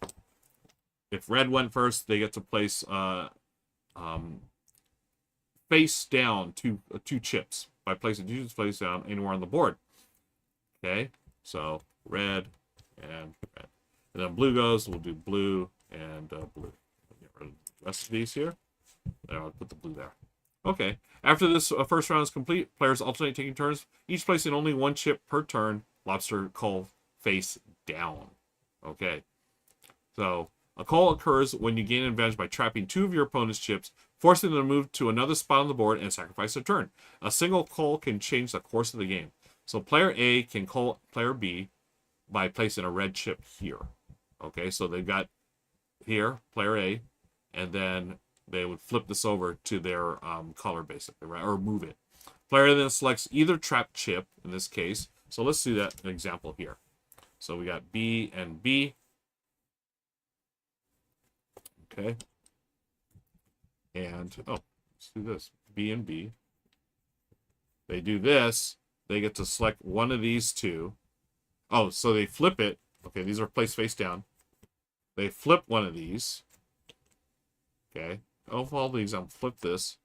if red went first, they get to place face down 2 chips by placing 2 chips face down anywhere on the board. Okay, so red and red. And then blue goes, we'll do blue and blue. Get rid of the rest of these here. There, I'll put the blue there. Okay, after this first round is complete, players alternate taking turns, each placing only 1 chip per turn. Lobster call face down. Okay, so a call occurs when you gain an advantage by trapping 2 of your opponent's chips, forcing them to move to another spot on the board and sacrifice a turn. A single call can change the course of the game. So player A can call player B by placing a red chip here. Okay, so they've got here, player A, and then they would flip this over to their color, basically, right? Or move it. Player then selects either trap chip, in this case. So let's do that an example here. So we got B and B. Okay. And, let's do this. B and B. They do this. They get to select one of these 2. Oh, so they flip it. Okay, these are placed face down. They flip one of these. Okay. I'll follow the example. Flip this.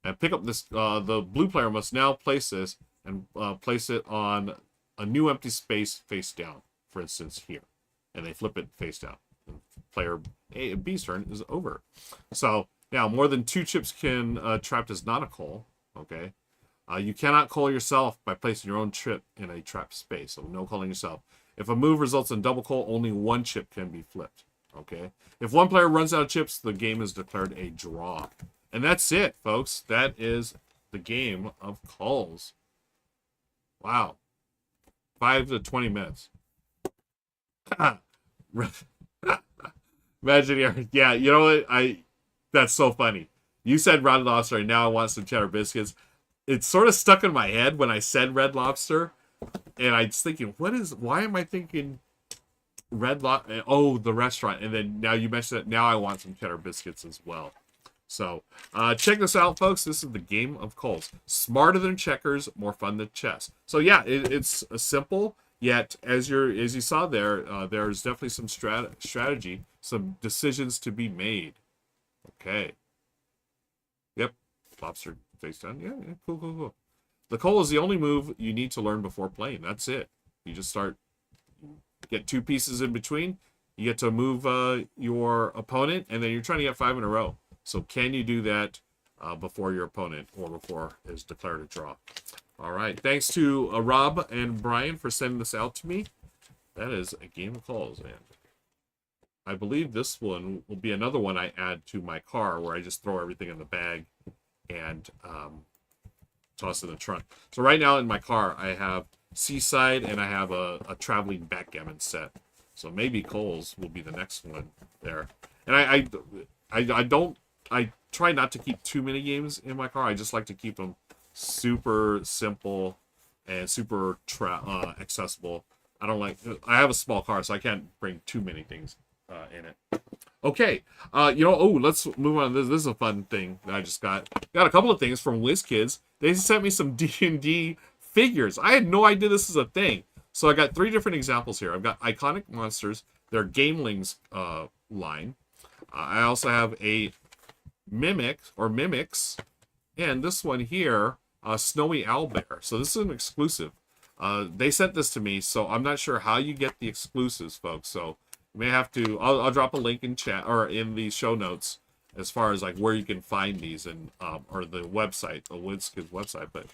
And pick up this. The blue player must now place this and place it on a new empty space face down. For instance, here. And they flip it face down. And player B's turn is over. So, now, more than 2 chips can trapped as not a coal. Okay. You cannot coal yourself by placing your own chip in a trapped space. So, no calling yourself. If a move results in double coal, only 1 chip can be flipped. Okay. If one player runs out of chips, the game is declared a draw. And that's it, folks. That is the game of calls. Wow. 5 to 20 minutes. Imagine here. Yeah, you know what? That's so funny. You said Red Lobster, and now I want some cheddar biscuits. It's sort of stuck in my head when I said Red Lobster. And I was thinking, why am I thinking Red Lobster? Oh, the restaurant. And then now you mentioned it. Now I want some cheddar biscuits as well. So, check this out, folks. This is the game of calls. Smarter than checkers, more fun than chess. So, yeah, it's simple. Yet, as you saw there, there's definitely some strategy, some decisions to be made. Okay. Yep. Lobster face down. Yeah, cool. The coal is the only move you need to learn before playing. That's it. You just start, get 2 pieces in between. You get to move your opponent, and then you're trying to get 5 in a row. So can you do that before your opponent or before is declared a draw? All right. Thanks to Rob and Brian for sending this out to me. That is a game of calls, and I believe this one will be another one I add to my car where I just throw everything in the bag and toss it in the trunk. So right now in my car, I have Seaside and I have a traveling backgammon set. So maybe Coles will be the next one there. And I try not to keep too many games in my car. I just like to keep them super simple and super accessible. I have a small car, so I can't bring too many things in it. Okay, let's move on. This is a fun thing that I just got. Got a couple of things from WizKids. They sent me some D&D figures. I had no idea this is a thing. So I got 3 different examples here. I've got Iconic Monsters, their Gamelings line. I also have a Mimics, and this one here, Snowy Owlbear. So this is an exclusive. They sent this to me, so I'm not sure how you get the exclusives, folks. So you may have to. I'll drop a link in chat or in the show notes as far as like where you can find these and or the website, the WizKids website. But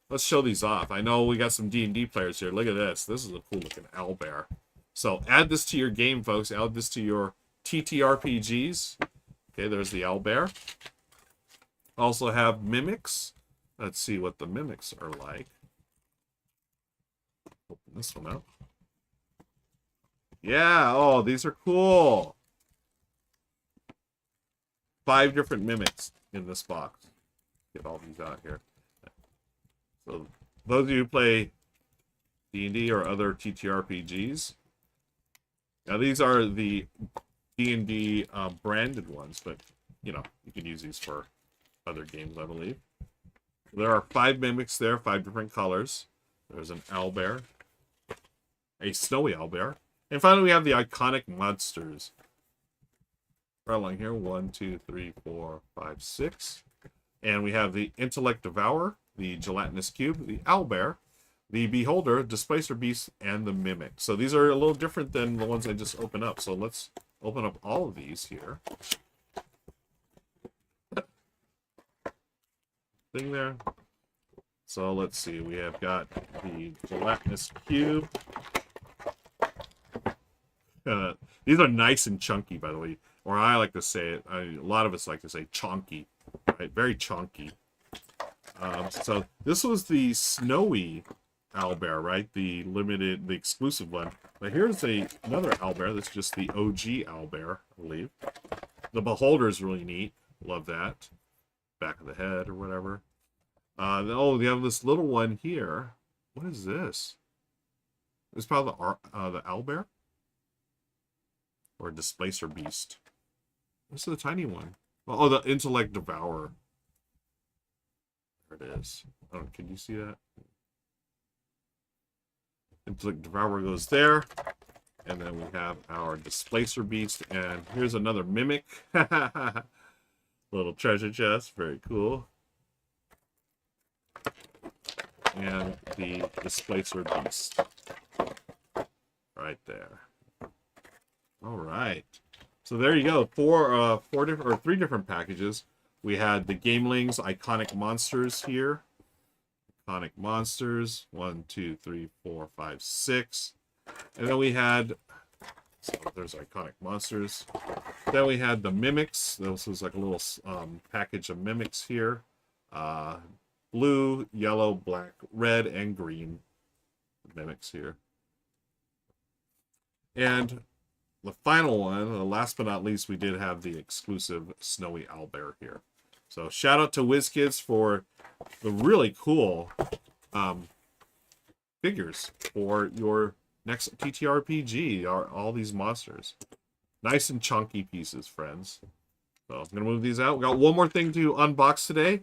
let's show these off. I know we got some D&D players here. Look at this. This is a cool looking owlbear. So add this to your game, folks. Add this to your TTRPGs. Okay, there's the owlbear. Also have Mimics. Let's see what the Mimics are like. Open this one up. Yeah, oh, these are cool. 5 different Mimics in this box. Get all these out here. So those of you who play D&D or other TTRPGs, now these are the D&D branded ones, but you can use these for other games, I believe. There are 5 Mimics there, 5 different colors. There's an owlbear, a snowy owlbear, and finally we have the Iconic Monsters. Right along here, 1, 2, 3, 4, 5, 6. And we have the Intellect Devourer, the Gelatinous Cube, the Owlbear, the Beholder, Displacer Beast, and the Mimic. So these are a little different than the ones I just opened up. So let's open up all of these here. Thing there. So let's see. We have got the Gelatinous Cube. These are nice and chunky, by the way. Or I like to say it. A lot of us like to say chonky. Right? Very chonky. So this was the Snowy Owlbear, right? The exclusive one. But here's another owlbear. That's just the OG owlbear, I believe. The Beholder is really neat. Love that. Back of the head or whatever. They have this little one here. What is this? It's probably the owlbear? Or a Displacer Beast. This is the tiny one. Oh, the Intellect Devourer. There it is. Oh, can you see that? Intellect Devourer goes there. And then we have our Displacer Beast. And here's another Mimic. Little treasure chest, very cool. And the displacer beast. Right there. All right. So there you go. Three different packages. We had the Gamelings Iconic Monsters here. Iconic Monsters. 1, 2, 3, 4, 5, 6. And then we had, so there's Iconic Monsters. Then we had the Mimics. This was like a little package of Mimics here. Blue, yellow, black, red, and green Mimics here. And the final one, last but not least, we did have the exclusive Snowy Owlbear here. So shout out to WizKids for the really cool figures for your next TTRPG, all these monsters. Nice and chunky pieces, friends. So I'm going to move these out. We got one more thing to unbox today.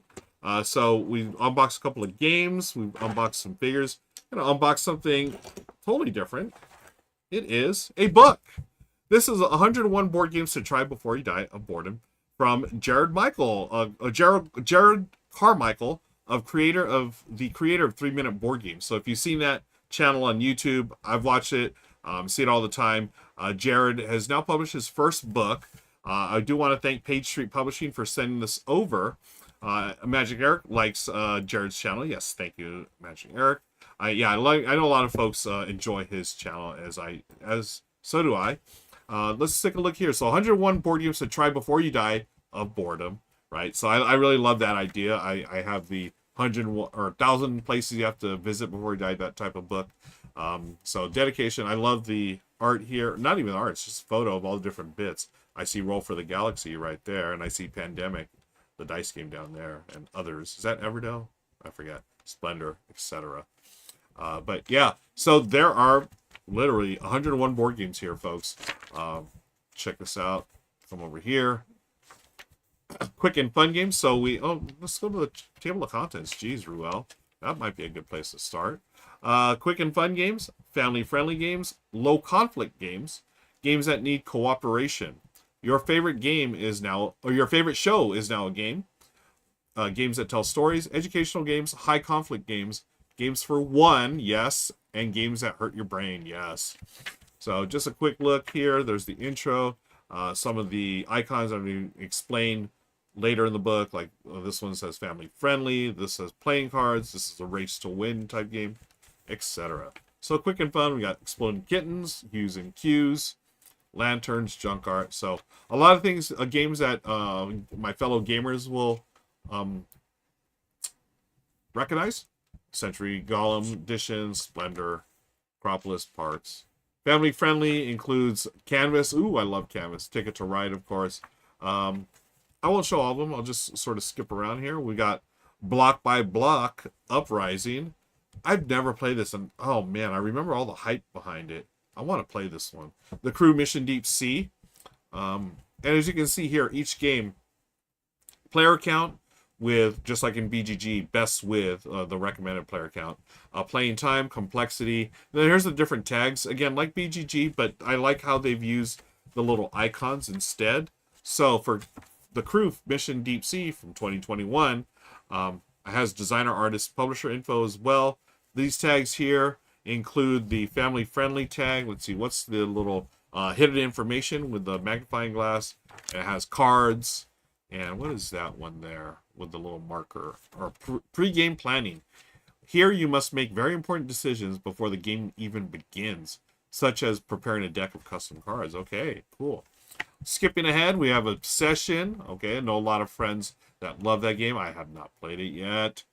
So we unboxed a couple of games. We've unboxed some figures. I'm going to unbox something totally different. It is a book. This is 101 board games to try before you die of boredom from Jared Carmichael, the creator of 3 Minute Board Games. So if you've seen that channel on YouTube, I've watched it, see it all the time. Jared has now published his first book. I do want to thank Page Street Publishing for sending this over. Magic Eric likes Jared's channel. Yes, thank you, Magic Eric. I know a lot of folks enjoy his channel, so do I. Let's take a look here. So 101 board games to try before you die of boredom, right? So I really love that idea. I have the 1,000 places you have to visit before you die, that type of book. So dedication. I love the art here. Not even art, it's just a photo of all the different bits. I see Roll for the Galaxy right there, and I see Pandemic, the dice game down there, and others. Is that Everdell? I forget. Splendor, etc. But yeah, so there are literally 101 board games here, folks. Check this out. Come over here. Quick and fun games. So let's go to the table of contents. Jeez, Ruel. That might be a good place to start. Quick and fun games, family-friendly games, low-conflict games, games that need cooperation. Your favorite game is now, or your favorite show is now a game. Games that tell stories, educational games, high-conflict games, games for one, yes, and games that hurt your brain, yes. So just a quick look here. There's the intro. Some of the icons I'm going to explain later in the book, like this one says family friendly, this says playing cards, this is a race to win type game, etc. So quick and fun. We got exploding kittens, hues and cues, lanterns, junk art. So a lot of things, games that my fellow gamers will recognize. Century Golem Edition, Splendor, Acropolis Parts. Family friendly includes Canvas. Ooh, I love Canvas. Ticket to Ride, of course. I won't show all of them. I'll just sort of skip around here. We got Block by Block Uprising. I've never played this, and oh man, I remember all the hype behind it. I want to play this one. The Crew Mission Deep Sea. And as you can see here, each game, player count with, just like in BGG, best with the recommended player count. Playing time, complexity. Then here's the different tags. Again, like BGG, but I like how they've used the little icons instead. So for the Crew Mission Deep Sea from 2021, it has designer, artist, publisher info as well. These tags here include the family-friendly tag. Let's see, what's the little hidden information with the magnifying glass? It has cards. And what is that one there with the little marker? Or pre-game planning. Here you must make very important decisions before the game even begins, such as preparing a deck of custom cards. Okay, cool. Skipping ahead, we have Obsession. Okay, I know a lot of friends that love that game. I have not played it yet.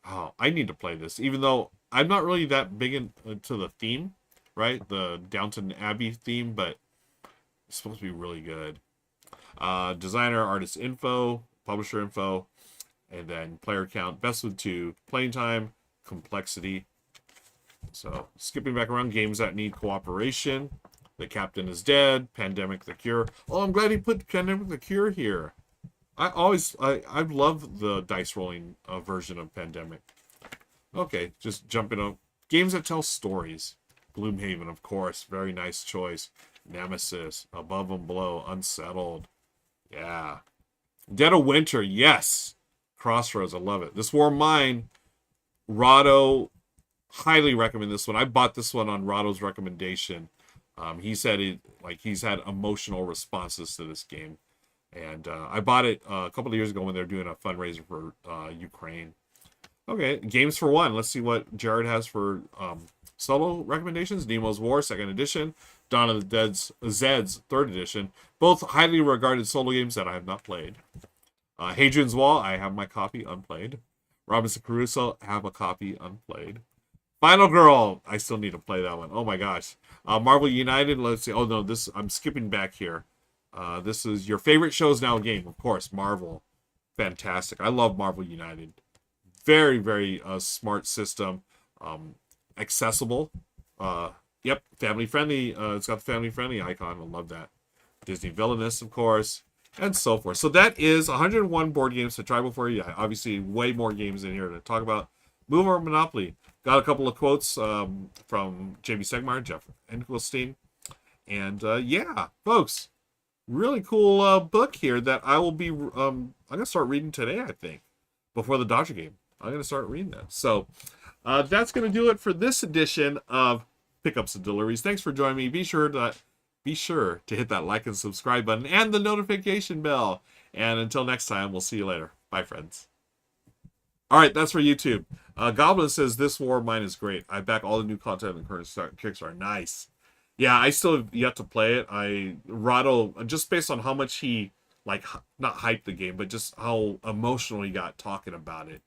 Oh, I need to play this, even though I'm not really that big into the theme, right? The Downton Abbey theme, but it's supposed to be really good. Designer, artist info, publisher info, and then player count, best with 2, playing time, complexity. So skipping back around, games that need cooperation. The Captain is Dead, Pandemic the Cure. Oh, I'm glad he put Pandemic the Cure here. I love the dice rolling version of Pandemic. Okay, just jumping up. Games that tell stories. Gloomhaven, of course, very nice choice. Nemesis, Above and Below, Unsettled. Yeah. Dead of Winter, yes. Crossroads, I love it. This War of Mine, Rado, highly recommend this one. I bought this one on Rado's recommendation. He said he's had emotional responses to this game, and I bought it a couple of years ago when they were doing a fundraiser for Ukraine. Okay, games for one. Let's see what Jared has for solo recommendations. Nemo's War, second edition. Dawn of the Dead's Zed's third edition. Both highly regarded solo games that I have not played. Hadrian's Wall, I have my copy unplayed. Robinson Crusoe, I have a copy unplayed. Final Girl, I still need to play that one. Oh my gosh. Marvel United, let's see. Oh no, this I'm skipping back here. This is your favorite shows now game, of course. Marvel, fantastic. I love Marvel United. Very, very smart system. Accessible. Yep, family friendly. It's got the family friendly icon. I love that. Disney Villainous, of course, and so forth. So that is 101 board games to try before you. Obviously, way more games in here to talk about. Move or Monopoly. Got a couple of quotes from Jamie Segmeyer, Jeff Engelstein. And yeah, folks, really cool book here that I will be, I'm going to start reading today, I think, before the Dodger game. I'm going to start reading that. So that's going to do it for this edition of Pickups and Deliveries. Thanks for joining me. Be sure to hit that like and subscribe button and the notification bell. And until next time, we'll see you later. Bye, friends. All right, that's for YouTube. Goblin says, this War of Mine is great. I back all the new content in the current Kickstarter. Nice. Yeah, I still have yet to play it. Rado, just based on how much he, not hyped the game, but just how emotional he got talking about it.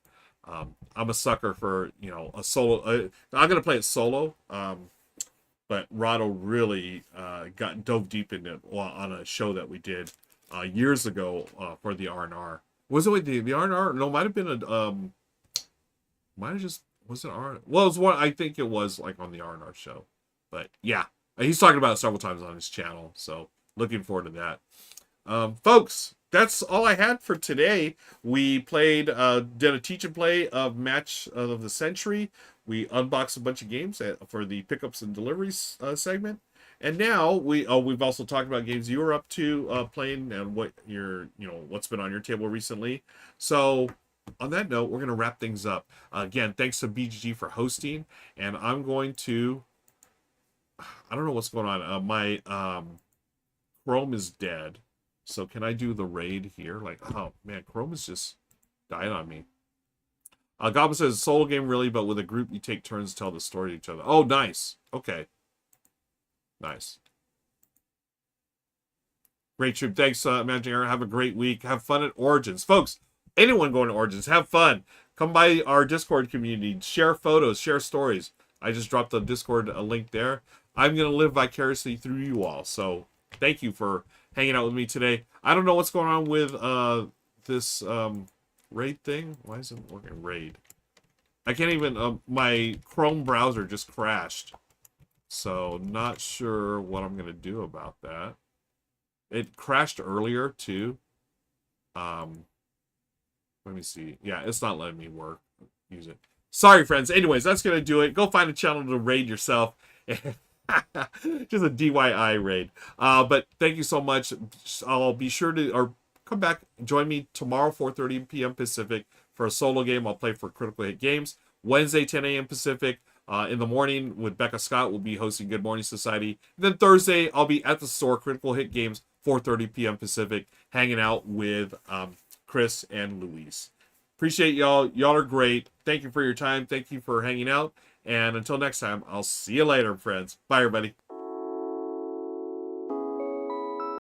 I'm a sucker for, a solo. I'm going to play it solo. But Rado really dove deep into it on a show that we did years ago for the R&R. Was it the R&R? No, might have been was it R? Well, it was one. I think it was on the R&R show. But yeah, he's talking about it several times on his channel. So looking forward to that. Folks, that's all I had for today. We played, did a teach and play of Match of the Century. We unboxed a bunch of games for the Pickups and Deliveries segment. And now we've also talked about games you were up to playing and what what's been on your table recently. So on that note, we're going to wrap things up. Again, thanks to BGG for hosting. And I'm going to, I don't know what's going on. My Chrome is dead. So can I do the raid here? Oh man, Chrome is just dying on me. Goblin says, solo game really, but with a group you take turns to tell the story to each other. Oh, nice. Okay. Nice. Great troop. Thanks, Managing Aaron. Have a great week. Have fun at Origins. Folks, anyone going to Origins, have fun. Come by our Discord community. Share photos. Share stories. I just dropped the Discord link there. I'm going to live vicariously through you all. So thank you for hanging out with me today. I don't know what's going on with this raid thing. Why isn't it working? Raid. I can't even, my Chrome browser just crashed. So not sure what I'm going to do about that. It crashed earlier too. Let me see. Yeah, it's not letting me use it. Sorry, friends. Anyways, that's going to do it. Go find a channel to raid yourself. Just a DIY raid. But thank you so much. I'll be sure to, come back, join me tomorrow, 4:30 p.m. Pacific, for a solo game. I'll play for Critical Hit Games. Wednesday, 10 a.m. Pacific. In the morning with Becca Scott, we'll be hosting Good Morning Society. And then Thursday, I'll be at the store, Critical Hit Games, 4:30 p.m. Pacific, hanging out with Chris and Louise. Appreciate y'all. Y'all are great. Thank you for your time. Thank you for hanging out. And until next time, I'll see you later, friends. Bye, everybody.